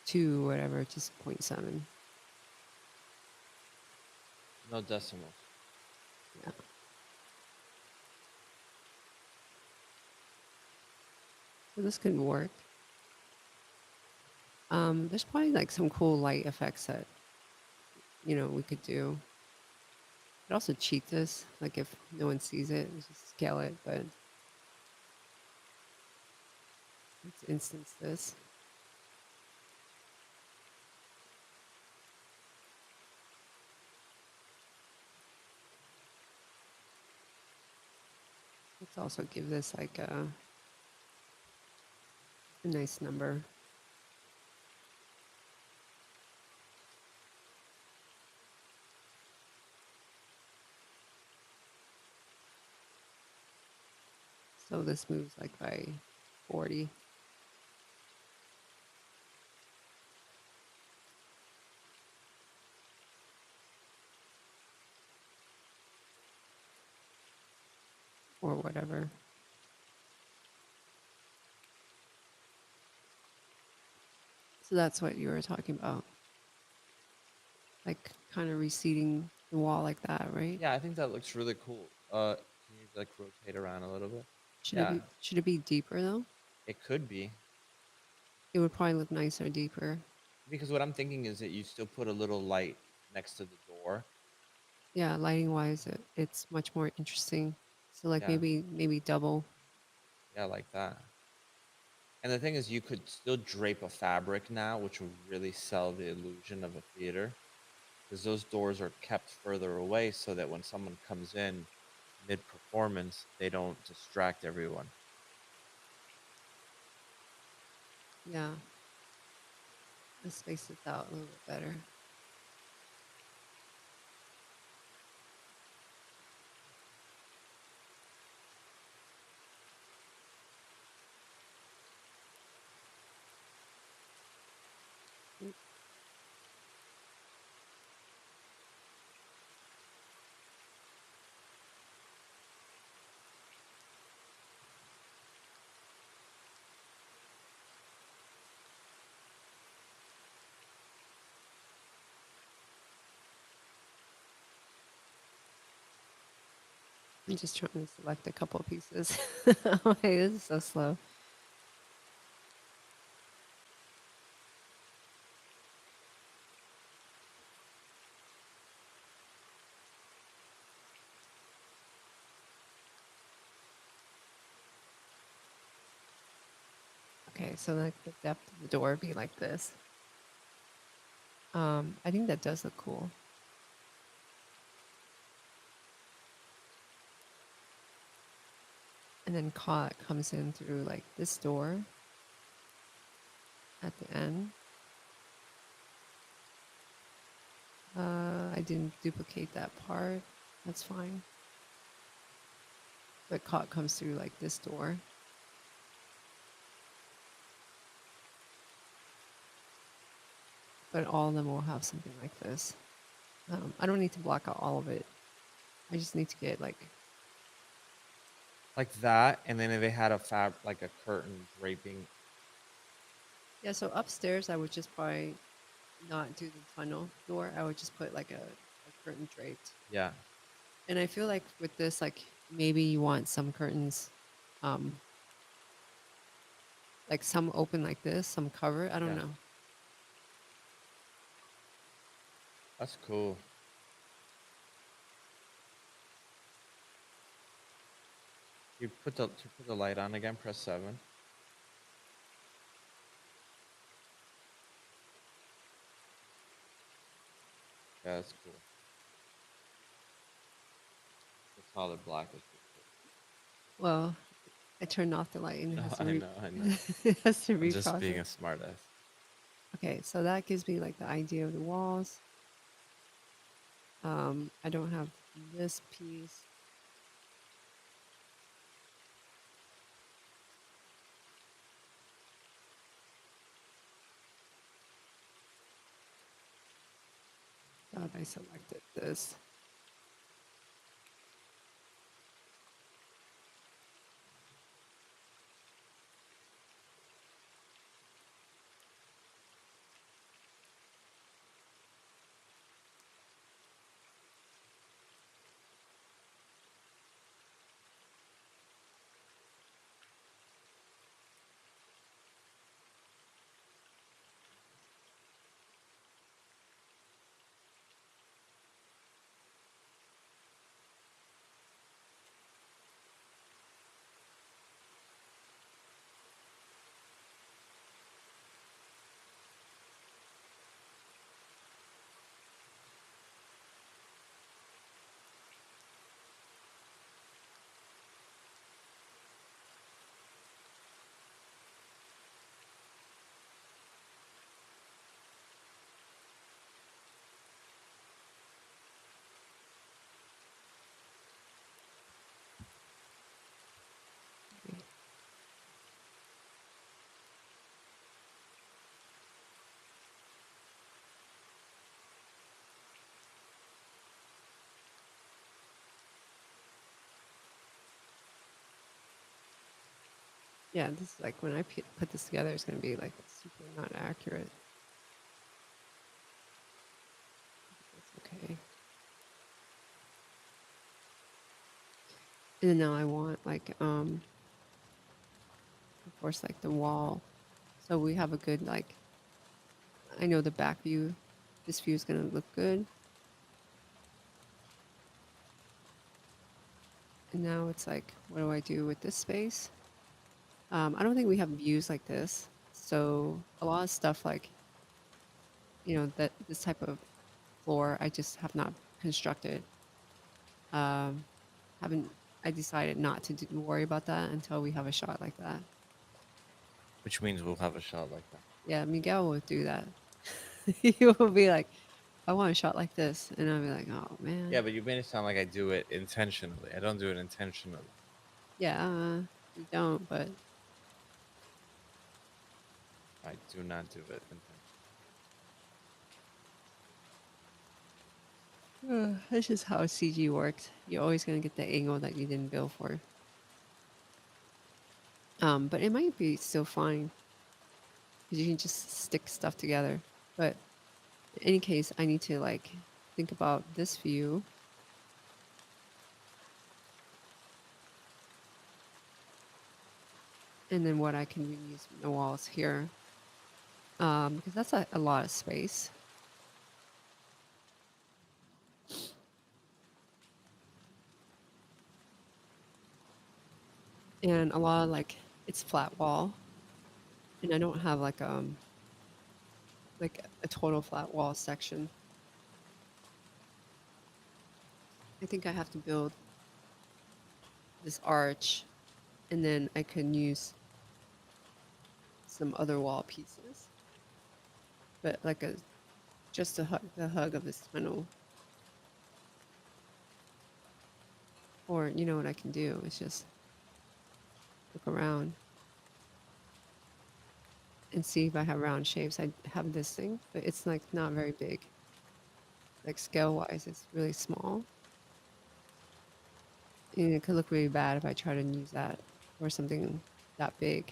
2, whatever, just 0.7. No decimals. Yeah. So this could work. There's probably like some cool light effects that, we could do. Could also cheat this, like if no one sees it, we just scale it, but let's instance this. Let's also give this like a nice number. So this moves like by 40. Or whatever. So that's what you were talking about. Like kind of receding the wall like that, right? Yeah, I think that looks really cool. Can you like rotate around a little bit? Should it Yeah, be should it be deeper though? it could be. It would probably look nicer deeper. Because what I'm thinking is that you still put a little light next to the door. Yeah, lighting wise it's much more interesting. So like Yeah, maybe double. yeah, like that. And the thing is, you could still drape a fabric now, which would really sell the illusion of a theater. Because those doors are kept further away so that when someone comes in mid performance, they don't distract everyone. Yeah. Let's space this out a little bit better. I'm just trying to select a couple of pieces. Oh, hey, this is so slow. Okay, so like the depth of the door be like this. I think that does look cool. And then caught comes in through like this door at the end. I didn't duplicate that part. That's fine. But caught comes through like this door. But all of them will have something like this. I don't need to block out all of it. I just need to get like, Like that, and then if they had a like a curtain draping. yeah, so upstairs I would just probably not do the tunnel door. I would just put like a curtain draped. Yeah. And I feel like with this, like maybe you want some curtains, like some open like this, some cover. I don't Yeah. know. That's cool. You put the light on again, press 7. Yeah, that's cool. The solid black is pretty Well, I turned off the light and it cool. has No, to I know. it has to I'm just being reprocess. a smartass. Okay, so that gives me like the idea of the walls. I don't have this piece. God, I selected this. Yeah, this is like when I put this together, it's going to be like super not accurate. That's okay. And then now I want like, of course, like the wall. So we have a good, like, I know the back view. This view is going to look good. And now it's like, what do I do with this space? I don't think we have views like this. So a lot of stuff like, that this type of floor, I just have not constructed. Um, haven't, I decided not to worry about that until we have a shot like that. Which means we'll have a shot like that. Yeah, Miguel will do that. He will be like, I want a shot like this. And I'll be like, oh, man. Yeah, but you made it sound like I do it intentionally. I don't do it intentionally. Yeah, you don't, but I do not do it intentionally. that's just how CG works. You're always going to get the angle that you didn't bill for. But it might be still fine because you can just stick stuff together. But in any case, I need to like think about this view. And then what I can reuse from the walls here. Because that's a lot of space. And a lot of like, it's flat wall. and I don't have like a total flat wall section. I think I have to build this arch, and then I can use some other wall pieces, but like a just to hug the hug of this tunnel. Or you know what I can do is just look around and see if I have round shapes. I have this thing, but it's like not very big. Like scale wise, it's really small. And it could look really bad if I try to use that for something that big.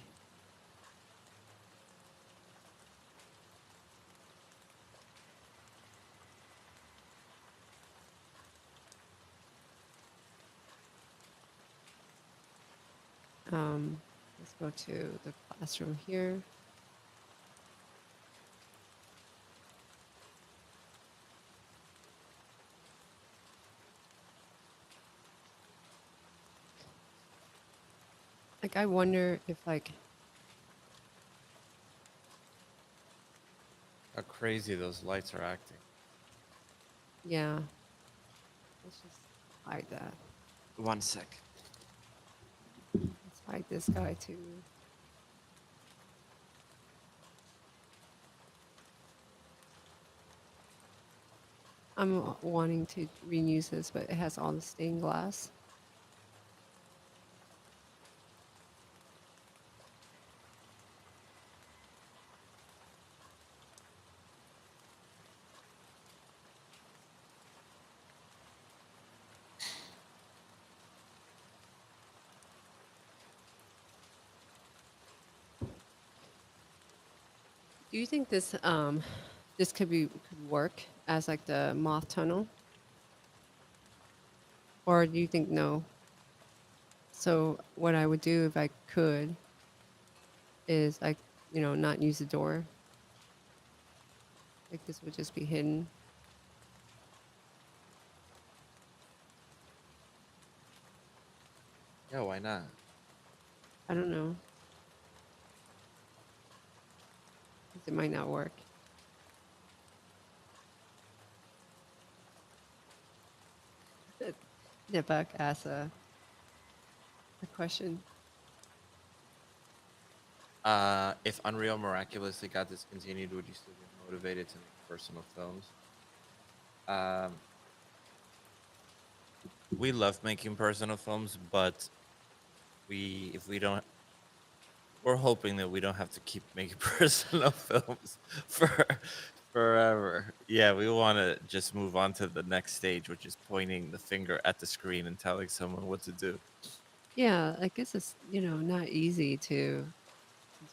Let's go to the classroom here. Like I wonder if like How crazy those lights are acting. yeah, let's just hide that. 1 sec. Let's hide this guy too. I'm wanting to reuse this, but it has all the stained glass. Do you think this could work as like the moth tunnel? Or do you think no? So what I would do if I could is like, not use the door. Like this would just be hidden. Yeah, why not? I don't know. 'Cause it might not work. Nipok asks a question. If Unreal miraculously got discontinued, would you still get motivated to make personal films? Um, we love making personal films, but if we don't, we're hoping that we don't have to keep making personal films for forever. Yeah, we want to just move on to the next stage, which is pointing the finger at the screen and telling someone what to do. Yeah, I guess it's, not easy to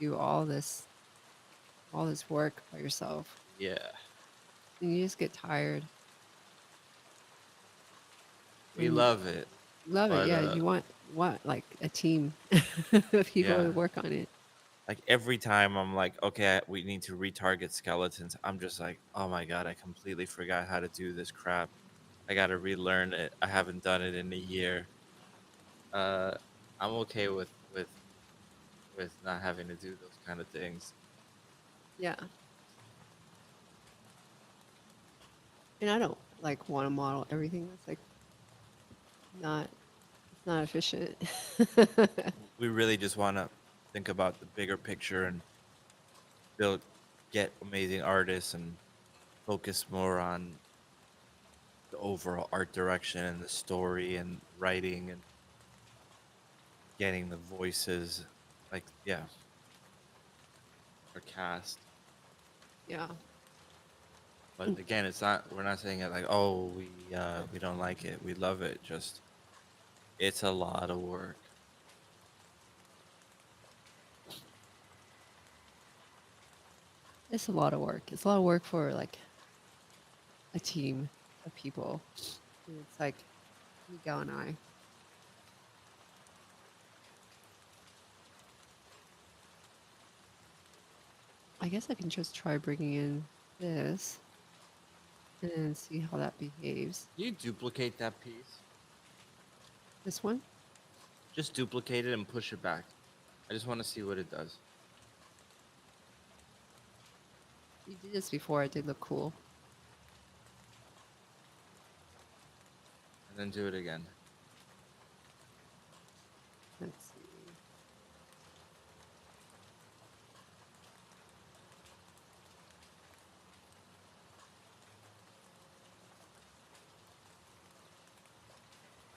do all this work by yourself. Yeah, And you just get tired. we And love it, love it. but Yeah, you want like a team of people yeah, to work on it. like every time I'm like, okay, we need to retarget skeletons. I'm just like, oh my god, I completely forgot how to do this crap. I gotta relearn it. I haven't done it in a year. Uh, I'm okay with not having to do those kind of things. Yeah. And I don't like want to model everything. That's like not it's not efficient. We really just want to think about the bigger picture and build, get amazing artists and focus more on the overall art direction and the story and writing and getting the voices, like yeah, our cast. Yeah. But again, it's not. We're not saying it like, oh, we don't like it. We love it. Just it's a lot of work. It's a lot of work. It's a lot of work for like a team of people. And it's like Miguel and I. I guess I can just try bringing in this and then see how that behaves. Can you duplicate that piece? This one? Just duplicate it and push it back. I just want to see what it does. You did this before. It did look cool. And then do it again. Let's see.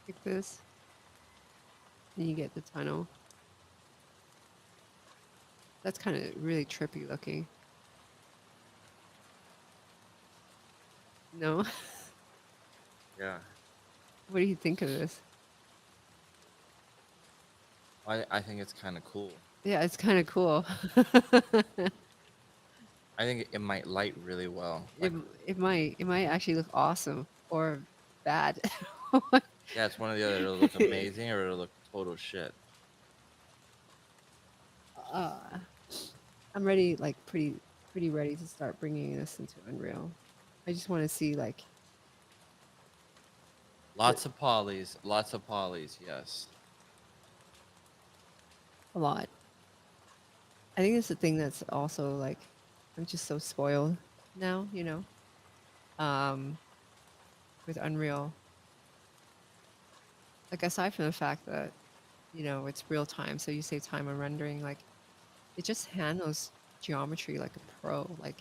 Like this. Then you get the tunnel. That's kind of really trippy looking. No? Yeah. What do you think of this? I think it's kind of cool. Yeah, it's kind of cool. I think it might light really well. it, Like, it might actually look awesome or bad. yeah, it's one or the other. It'll look amazing or it'll look total shit. uh, I'm ready, like pretty ready to start bringing this into Unreal. I just want to see like the, Lots of polys. Lots of polys. Yes. a lot. I think it's the thing that's also like I'm just so spoiled now, you know, um, with Unreal. Like aside from the fact that you know it's real time, so you save time on rendering. Like it just handles geometry like a pro, like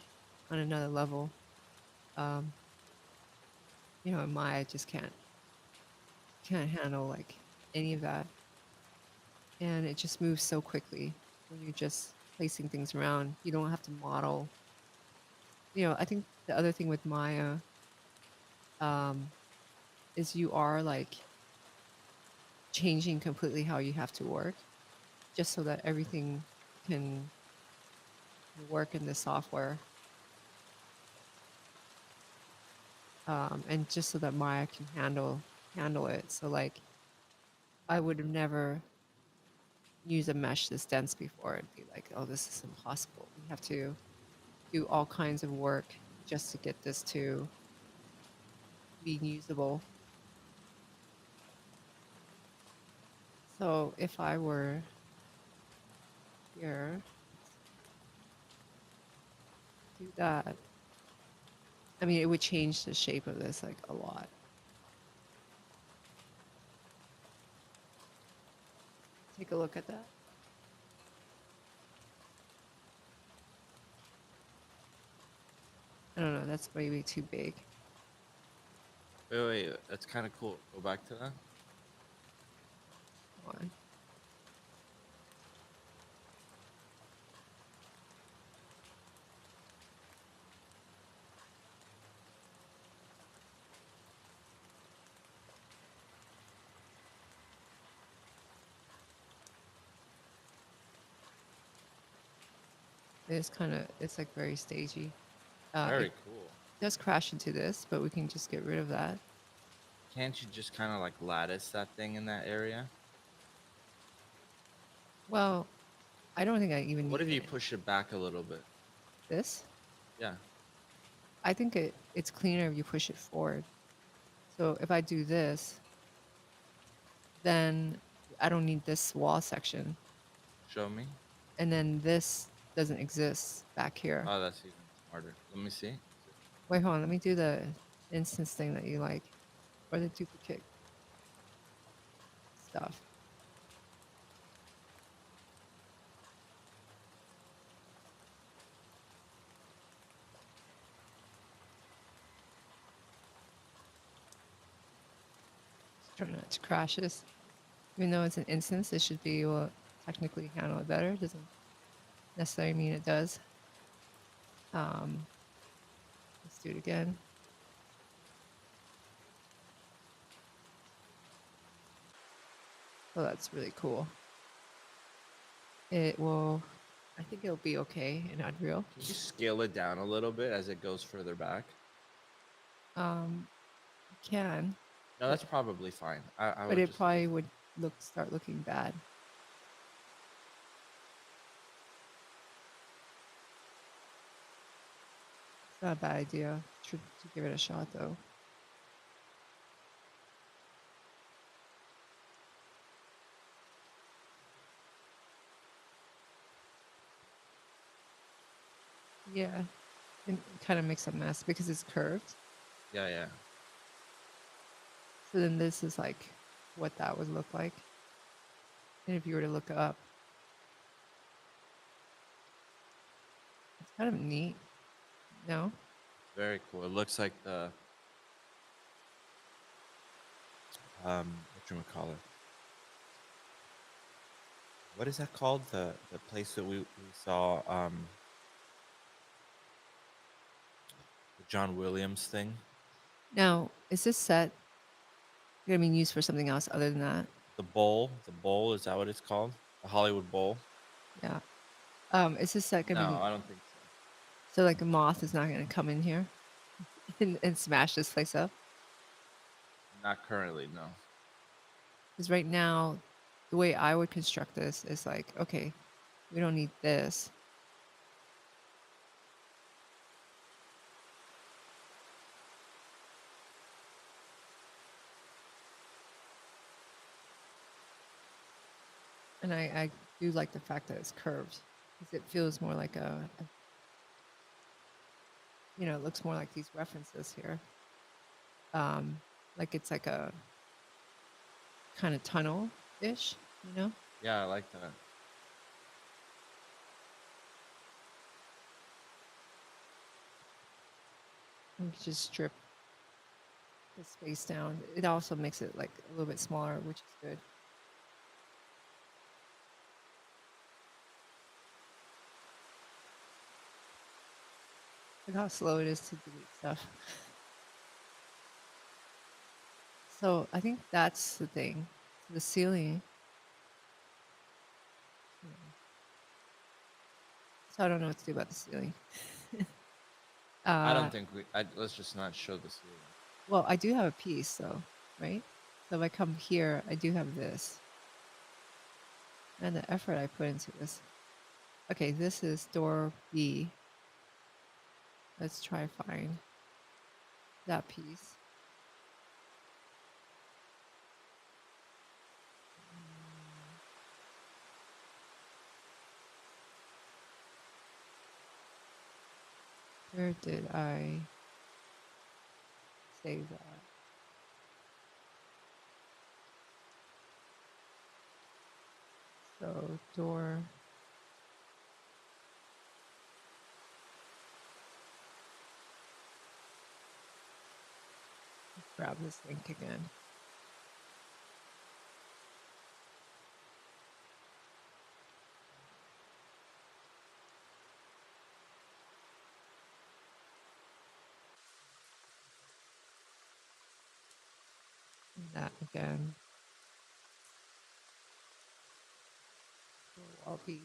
on another level. Um, you know, in Maya just can't handle like any of that, and it just moves so quickly when you're just placing things around. You don't have to model. You know, I think the other thing with Maya um, is you are like changing completely how you have to work just so that everything can work in the software, and just so that Maya can handle it. So like I would have never used a mesh this dense before and be like, oh, this is impossible. We have to do all kinds of work just to get this to be usable. So if I were here, do that. I mean, it would change the shape of this like a lot. Take a look at that. I don't know. That's maybe too big. Wait. That's kind of cool. Go back to that. Hold on. It's kind of, it's like very stagey. It Very cool. does crash into this, but we can just get rid of that. Can't you just kind of like lattice that thing in that area? Well, I don't think I even What need if you it. push it back a little bit? This, Yeah. I think it's cleaner if you push it forward. So if I do this, then I don't need this wall section. Show me. And then this doesn't exist back here. Oh, that's even smarter. Let me see. Wait, hold on. Let me do the instance thing that you like, or the duplicate stuff. Just trying not to crash this. Even though it's an instance, it should be able to technically handle it better. It doesn't necessarily mean it does. Um, let's do it again. Oh, that's really cool. It will, I think it'll be okay in Unreal. Can you scale it down a little bit as it goes further back? You can, No, but that's probably fine. I but would it just. probably would start looking bad. It's not a bad idea to give it a shot though. Yeah, it kind of makes a mess because it's curved. Yeah, yeah. So then this is like what that would look like. And if you were to look up, it's kind of neat. No? It's very cool. It looks like the whatchamacallit. What is that called? The place that we saw the John Williams thing. Now, is this set going to be used for something else other than that? The bowl, is that what it's called? The Hollywood Bowl? Yeah. Is this set going to No, be I don't think so. so like a moth is not going to come in here and smash this place up? Not currently, no. Because right now, the way I would construct this is like, okay, we don't need this. And I do like the fact that it's curved because it feels more like it looks more like these references here. Like it's like a kind of tunnel-ish, you know? Yeah, I like that. You can just strip the space down. It also makes it like a little bit smaller, which is good. Look how slow it is to delete stuff. So I think that's the thing. So the ceiling. So I don't know what to do about the ceiling. I uh, don't think let's just not show the ceiling. well, I do have a piece though, right? So if I come here, I do have this. And the effort I put into this. Okay, this is door B. Let's try find that piece. Where did I save that? So door. Let's grab this link again. That again. Wall B2.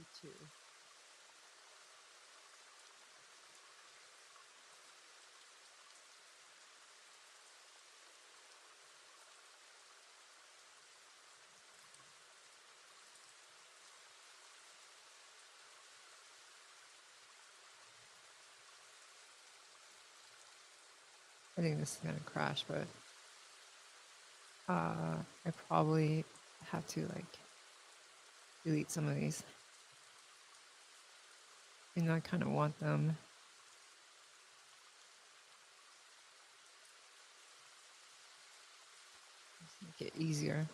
I think this is gonna crash, but I probably have to like delete some of these. And I kind of want them. Just make it easier.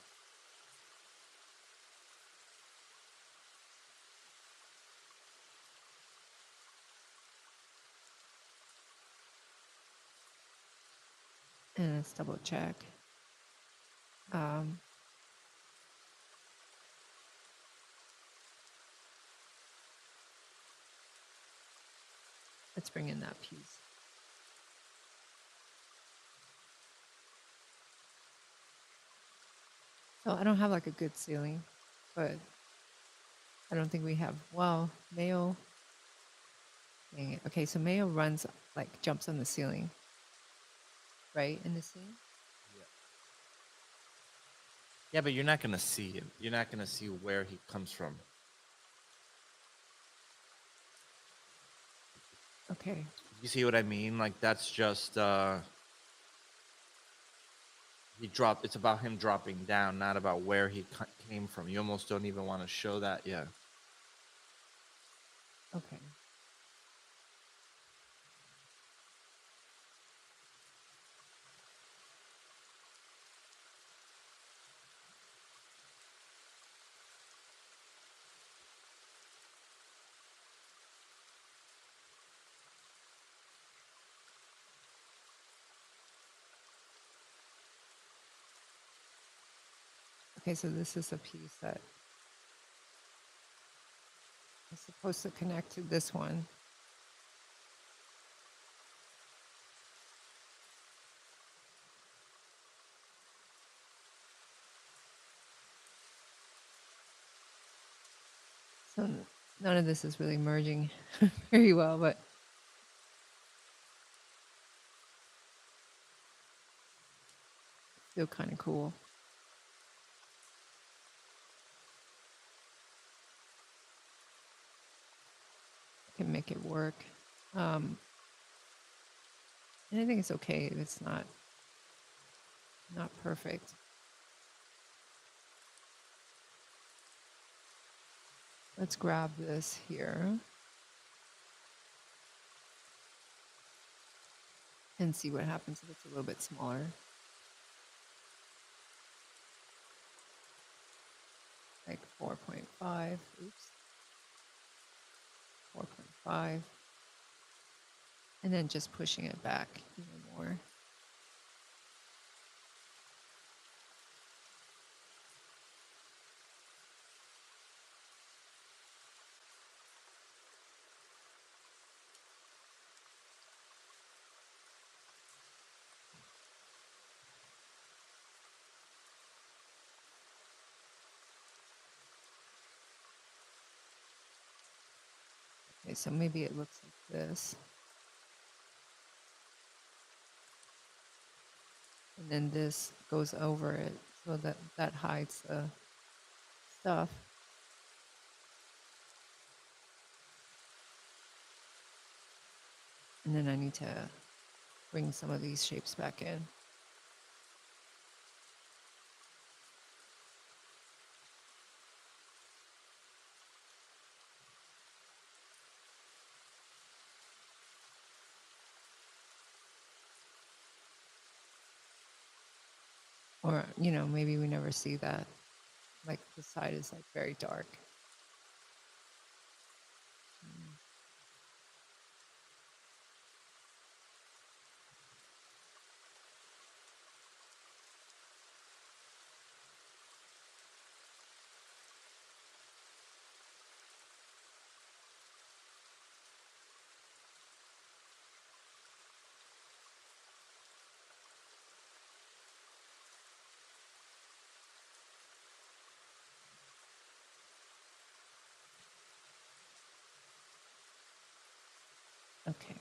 And let's double check. Let's bring in that piece. So I don't have like a good ceiling, but I don't think we have. Well, Mayo. Dang it. Okay, so Mayo runs like jumps on the ceiling, right? In the scene. Yeah, but you're not gonna see him. You're not gonna see where he comes from. Okay. You see what I mean? Like that's just it's about him dropping down, not about where he came from. You almost don't even want to show that. Yeah. Okay. Okay, so this is a piece that is supposed to connect to this one. So none of this is really merging very well, but still kind of cool. I can make it work. And I think it's okay if it's not perfect. Let's grab this here and see what happens if it's a little bit smaller. Like 4.5, oops, 4.5. And then just pushing it back even more. Okay, so maybe it looks like this. And then this goes over it so that that hides the stuff. And then I need to bring some of these shapes back in. Or, you know, maybe we never see that. Like the side is like very dark. Okay.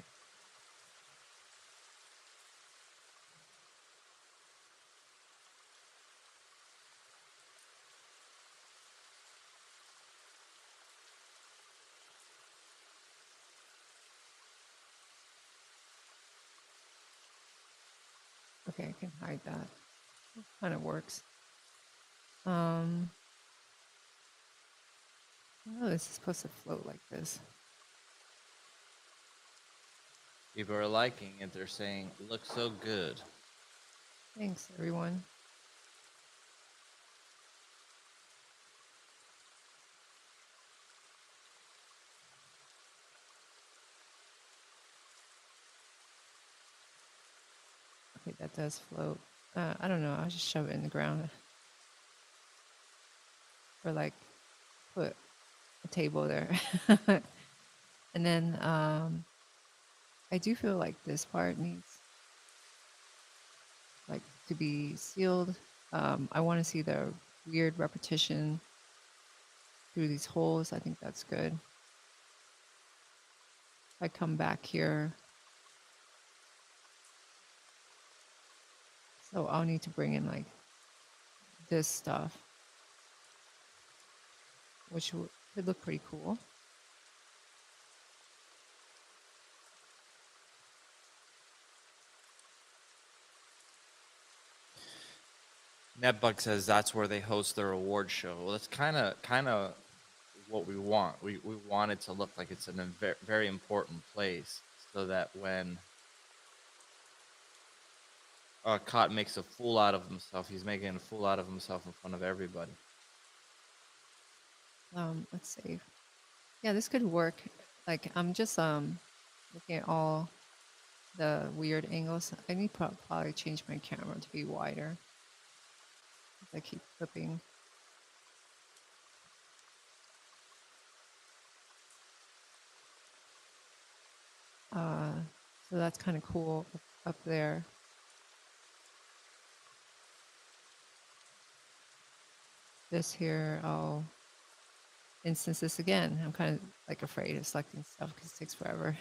Okay, I can hide that. Kind of works. Oh, this is supposed to float like this. People are liking it. They're saying, looks so good. Thanks, everyone. Okay, that does float. I don't know. I'll just shove it in the ground. Or like put a table there. And then I do feel like this part needs like to be sealed. I want to see the weird repetition through these holes. I think that's good. If I come back here, so I'll need to bring in like this stuff, which could look pretty cool. Netbug says that's where they host their award show. Well, that's kind of what we want. We want it to look like it's in a very important place, so that when Cot makes a fool out of himself, he's making a fool out of himself in front of everybody. Let's save. Yeah, this could work. Like I'm just looking at all the weird angles. I need to probably change my camera to be wider. I keep flipping. So that's kind of cool up there. This here, I'll instance this again. I'm kind of like afraid of selecting stuff because it takes forever.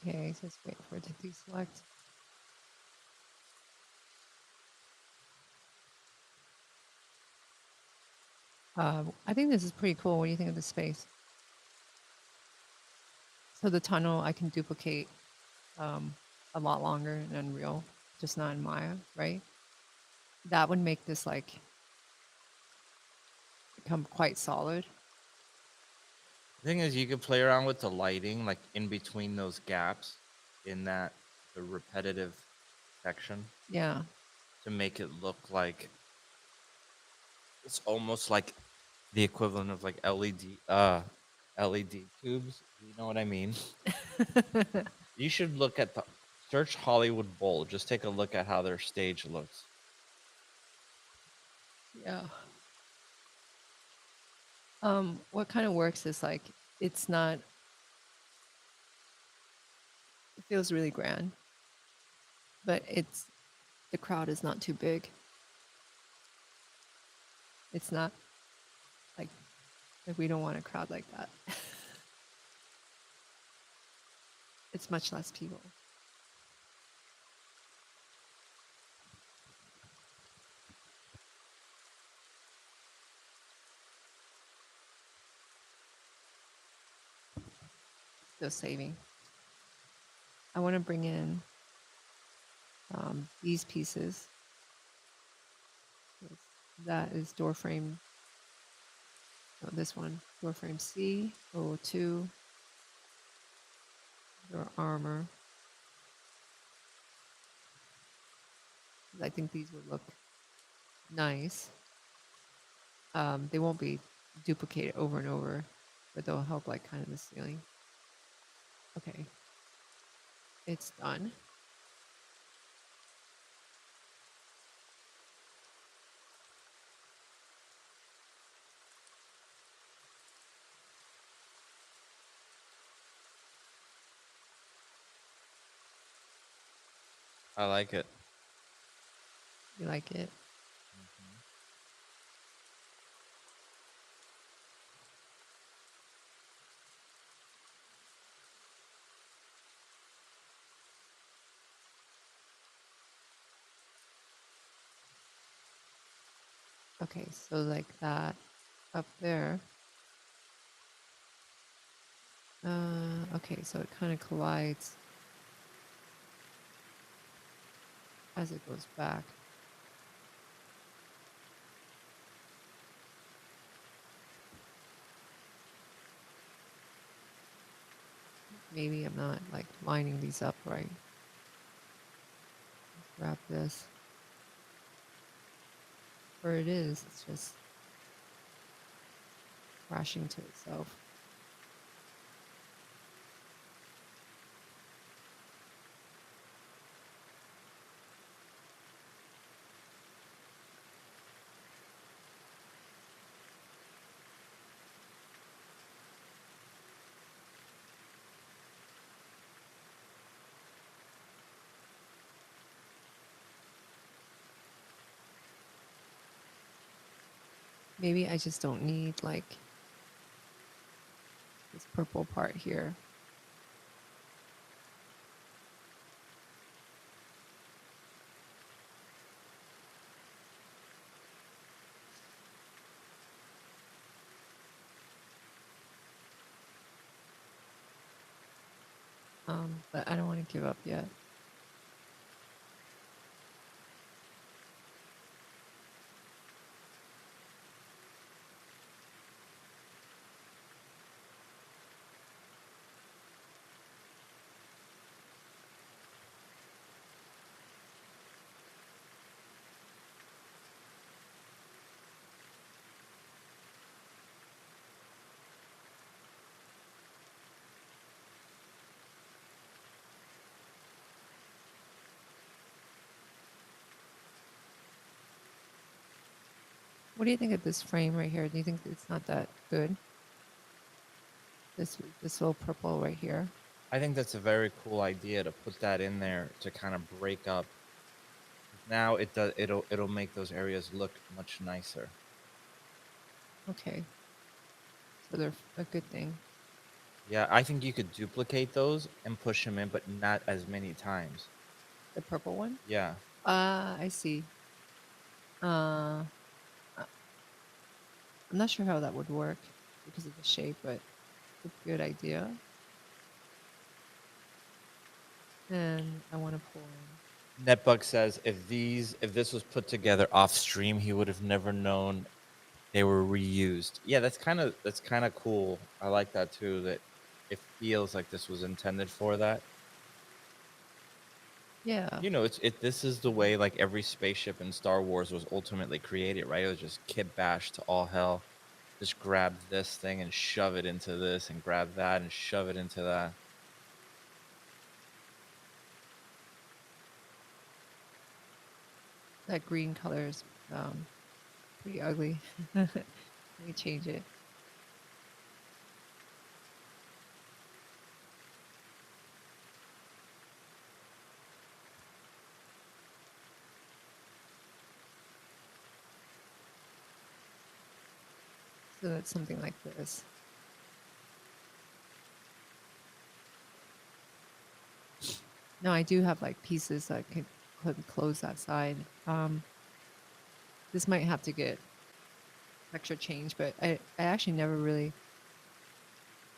Okay, just wait for it to deselect. I think this is pretty cool. What do you think of the space? So the tunnel I can duplicate a lot longer in Unreal, just not in Maya, right? That would make this like become quite solid. The thing is, you could play around with the lighting, like in between those gaps in the repetitive section, Yeah. to make it look like it's almost like the equivalent of like LED tubes. You know what I mean? You should look at the search Hollywood Bowl. Just take a look at how their stage looks. Yeah. What kind of works is like it's not. It feels really grand, but it's the crowd is not too big. It's not like we don't want a crowd like that. It's much less people. Still saving. I want to bring in these pieces. That is door frame. Oh, this one, door frame C, 002, door armor. I think these would look nice. They won't be duplicated over and over, but they'll help like kind of the ceiling. Okay, it's done. I like it. You like it? Okay, so like that up there. Okay, so it kind of collides as it goes back. Maybe I'm not like lining these up right. Let's grab this. Where it is, it's just crashing to itself. Maybe I just don't need like this purple part here. But I don't want to give up yet. What do you think of this frame right here? Do you think it's not that good? This little purple right here. I think that's a very cool idea to put that in there to kind of break up. Now it'll make those areas look much nicer. Okay, so they're a good thing. Yeah, I think you could duplicate those and push them in, but not as many times. The purple one. Yeah. I see. Uh, I- I'm not sure how that would work because of the shape, but it's a good idea. And I want to pull in. Netbug says if this was put together off stream, he would have never known they were reused. Yeah, that's kind of cool. I like that too. That it feels like this was intended for that. Yeah, You know, this is the way like every spaceship in Star Wars was ultimately created, right? It was just kit bashed to all hell. Just grab this thing and shove it into this, and grab that and shove it into that. that green color is pretty ugly. Let me change it. So that's something like this. No, I do have like pieces that could close that side. This might have to get texture change, but I actually never really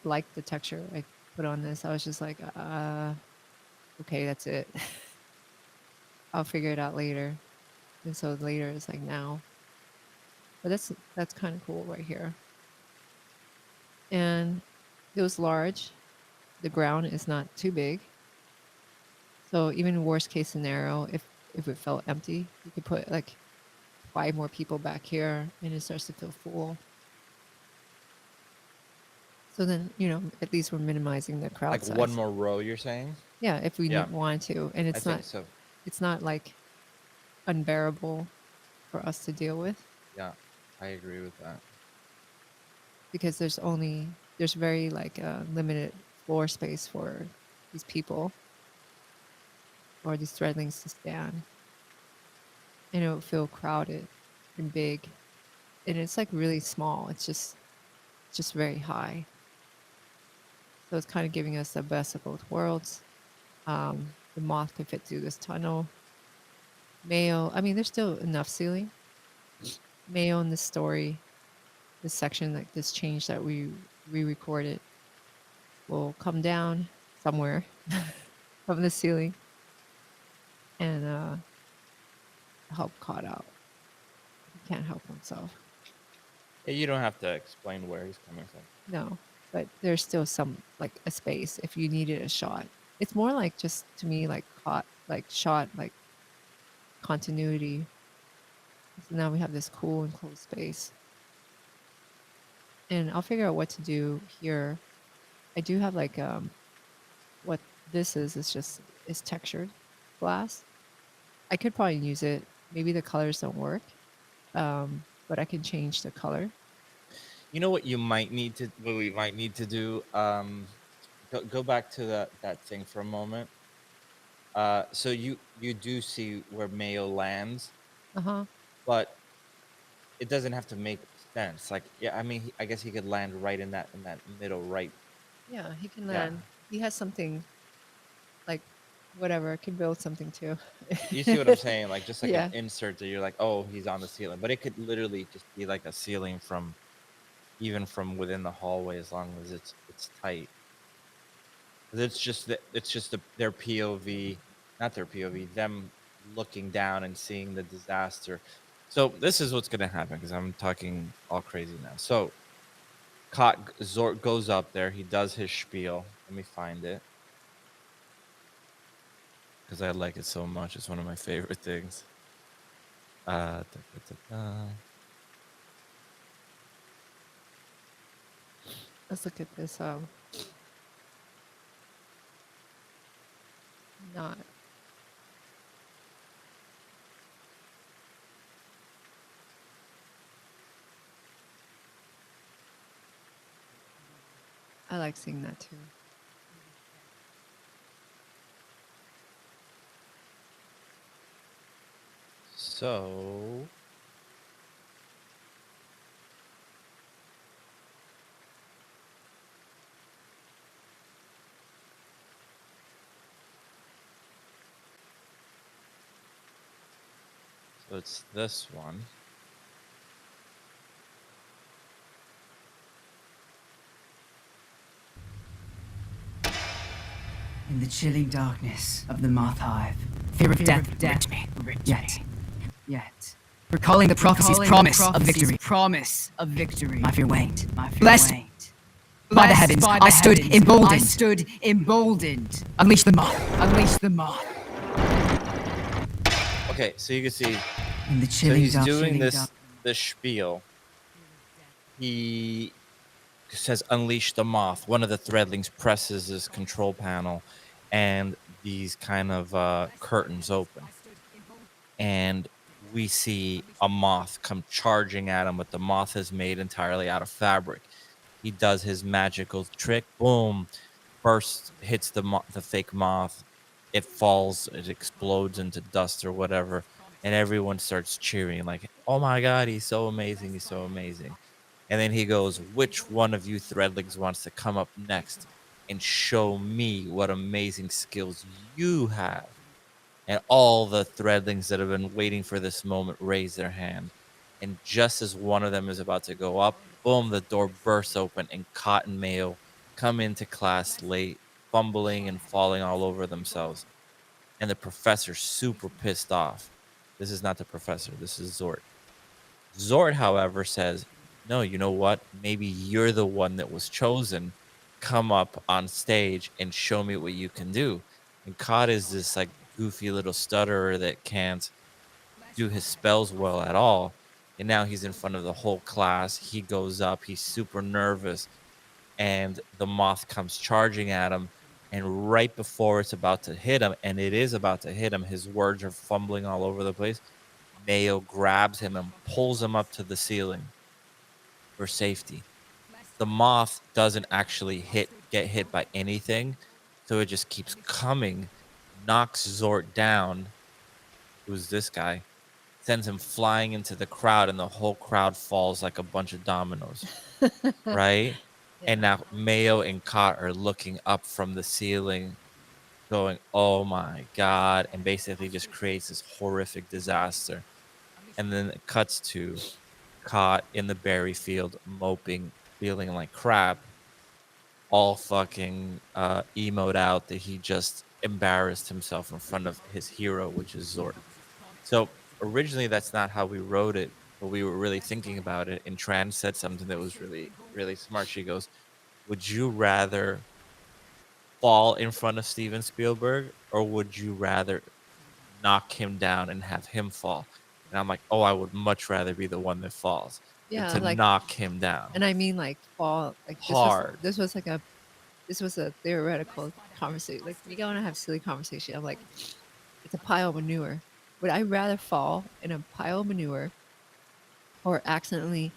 liked the texture I put on this. I was just like, okay, that's it. I'll figure it out later. And so later is like now. But that's kind of cool right here. And it was large. The ground is not too big. So even worst case scenario, if it felt empty, you could put like 5 more people back here and it starts to feel full. So then, at least we're minimizing the crowd Like one size. more row, you're saying? Yeah, if we Yeah, want to. And I it's think not so. it's not like unbearable for us to deal with Yeah, I agree with that. because there's very like limited floor space for these people or these threadlings to stand. And it would feel crowded and big. And it's like really small. It's just very high. So it's kind of giving us the best of both worlds. The moth can fit through this tunnel. Mayo, I mean, there's still enough ceiling. Mayo in this story, this section, like this change that we re-recorded, will come down somewhere from the ceiling and help caught out. He can't help himself. Yeah, you don't have to explain where he's coming from. No, but there's still some like a space if you needed a shot. It's more like just to me like shot like continuity. So now we have this cool and closed space. And I'll figure out what to do here. I do have like what this is just is textured glass. I could probably use it. Maybe the colors don't work. But I can change the color. You know what what we might need to do? Go back to that thing for a moment. So you do see where Mayo lands, Uh-huh. but it doesn't have to make sense. Like, yeah, I mean, I guess he could land right in that middle right. Yeah, he can Yeah, land. He has something like whatever. I can build something too. you see what I'm saying? Like just like an Yeah. insert that you're like, oh, he's on the ceiling, but it could literally just be like a ceiling from even from within the hallway as long as it's tight. 'Cause it's just their POV, not their POV, them looking down and seeing the disaster. So this is what's gonna happen because I'm talking all crazy now. So Zort goes up there. He does his spiel. Let me find it because I like it so much. It's one of my favorite things. Da, da, da, da. Let's look at this. Not. I like seeing that too. So it's this one. In the chilling darkness of the moth hive, fear of death gripped me. Yet, recalling the prophecy's promise of victory, my fear waned. Blessed by the heavens, I stood emboldened. Unleash the moth. Okay, so you can see. In the So he's doing this spiel. He says, "Unleash the moth." One of the Threadlings presses his control panel, and these kind of curtains open, and we see a moth come charging at him. But the moth is made entirely out of fabric. He does his magical trick. Boom! Burst hits the fake moth. It falls. It explodes into dust or whatever, and everyone starts cheering like, "Oh my god, he's so amazing! He's so amazing!" And then he goes, "Which one of you Threadlings wants to come up next and show me what amazing skills you have?" And all the Threadlings that have been waiting for this moment raise their hand. And just as one of them is about to go up, boom, the door bursts open and Cotton Mayo come into class late, fumbling and falling all over themselves. And the professor's super pissed off. This is not the professor, this is Zort. Zord, however, says, "No, you know what? Maybe you're the one that was chosen. Come up on stage and show me what you can do." And Cod is this like goofy little stutterer that can't do his spells well at all. And now he's in front of the whole class. He goes up, he's super nervous, and the moth comes charging at him. And right before it's about to hit him, and it is about to hit him, his words are fumbling all over the place. Mayo grabs him and pulls him up to the ceiling for safety. The moth doesn't actually get hit by anything, so it just keeps coming, knocks Zort down, who's this guy, sends him flying into the crowd, and the whole crowd falls like a bunch of dominoes, right? And Yeah. now Mayo and Cot are looking up from the ceiling, going, "Oh my god," and basically just creates this horrific disaster. And then it cuts to Caught in the berry field, moping, feeling like crap, all fucking emoed out that he just embarrassed himself in front of his hero, which is Zord. So originally, that's not how we wrote it, but we were really thinking about it. And Tran said something that was really, really smart. She goes, "Would you rather fall in front of Steven Spielberg, or would you rather knock him down and have him fall?" And I'm like, "Oh, I would much rather be the one that falls than Yeah, to like, knock him down and I mean, like, fall, like, hard." this was a theoretical conversation. Like, Miguel and I have silly conversation. I'm like, it's a pile of manure. Would I rather fall in a pile of manure or accidentally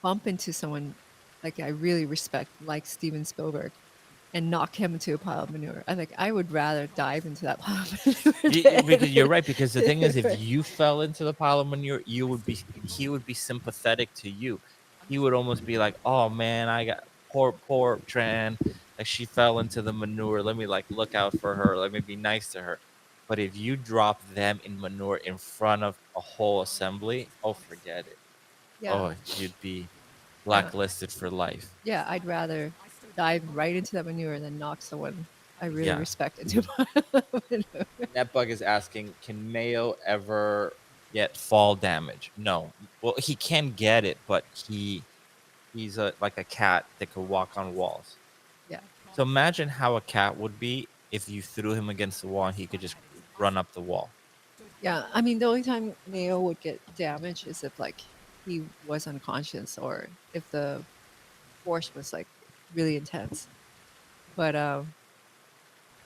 bump into someone like I really respect, like Steven Spielberg, and knock him into a pile of manure? I think I would rather dive into that pile of manure. Because you're right. Because the thing is, if you fell into the pile of manure, he would be sympathetic to you. He would almost be like, "Oh man, I got poor Tran, like she fell into the manure. Let me like look out for her. Let me be nice to her." But if you drop them in manure in front of a whole assembly, oh, forget it. Yeah, Oh, you'd be yeah, blacklisted for life. yeah. I'd rather dive right into that manure than knock someone I really Yeah. respect into a pile of manure. Netbug is asking, can Mayo ever get fall damage? No. Well, he can get it, but he's like a cat that could walk on walls. Yeah. So imagine how a cat would be if you threw him against the wall and he could just run up the wall. Yeah, I mean, the only time Mayo would get damage is if like he was unconscious or if the force was like really intense. But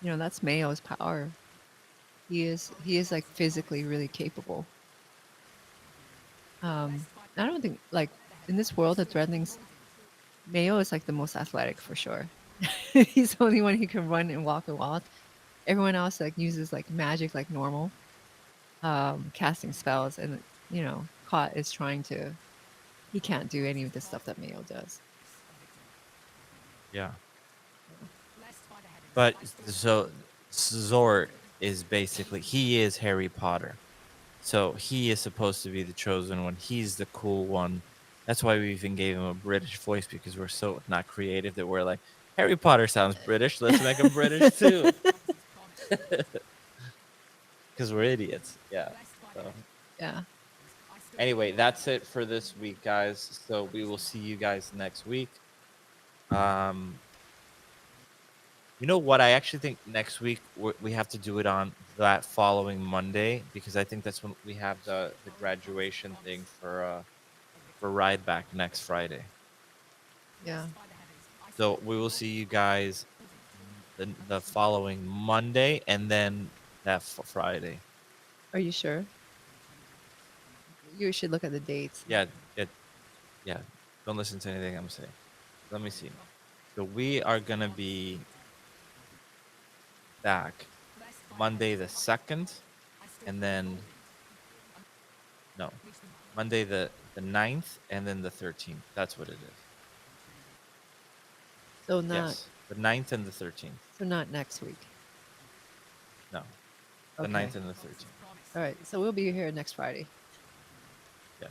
that's Mayo's power. He is like physically really capable. I don't think like in this world of Threadlings, Mayo is like the most athletic for sure. He's the only one who can run and walk. Everyone else like uses like magic like normal, casting spells, and Caught is trying to. He can't do any of the stuff that Mayo does. Yeah. Yeah. But so Zort is basically he is Harry Potter. So he is supposed to be the chosen one. He's the cool one. That's why we even gave him a British voice, because we're so not creative that we're like, Harry Potter sounds British. Let's make him British too. Because we're idiots. Yeah. So Yeah. anyway, that's it for this week, guys. So we will see you guys next week. You know what? I actually think next week we have to do it on that following Monday, because I think that's when we have the graduation thing for Ride Back next Friday. Yeah. So we will see you guys the following Monday, and then that Friday. Are you sure? You should look at the dates. Yeah, yeah. Don't listen to anything I'm saying. Let me see. So we are gonna be back Monday the 2nd, and then no, Monday the 9th, and then the 13th. That's what it is. So not Yes, the 9th and the 13th. so not next week. No, the Okay. 9th and the 13th. All right. So we'll be here next Friday. Yes.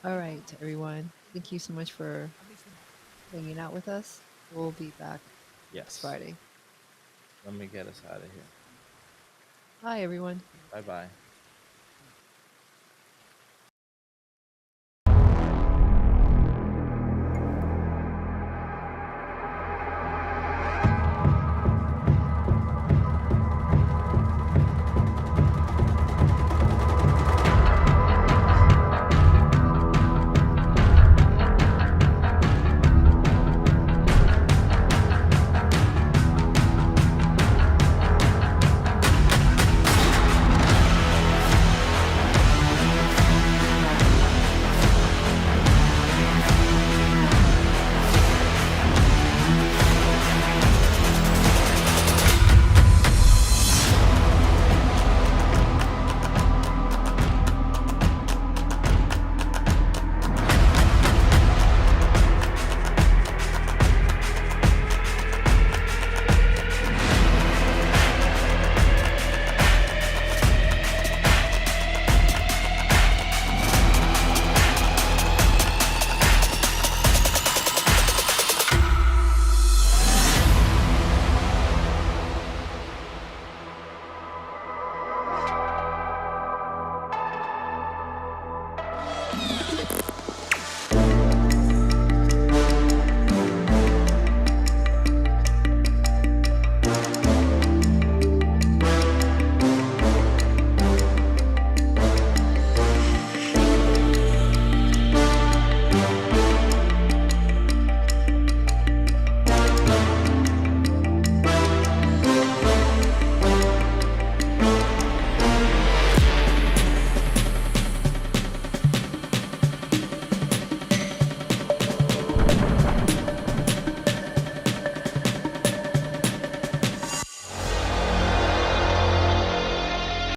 All right, everyone. Thank you so much for hanging out with us. We'll be back next Yes. Friday. Let me get us out of here. Bye, everyone. Bye bye.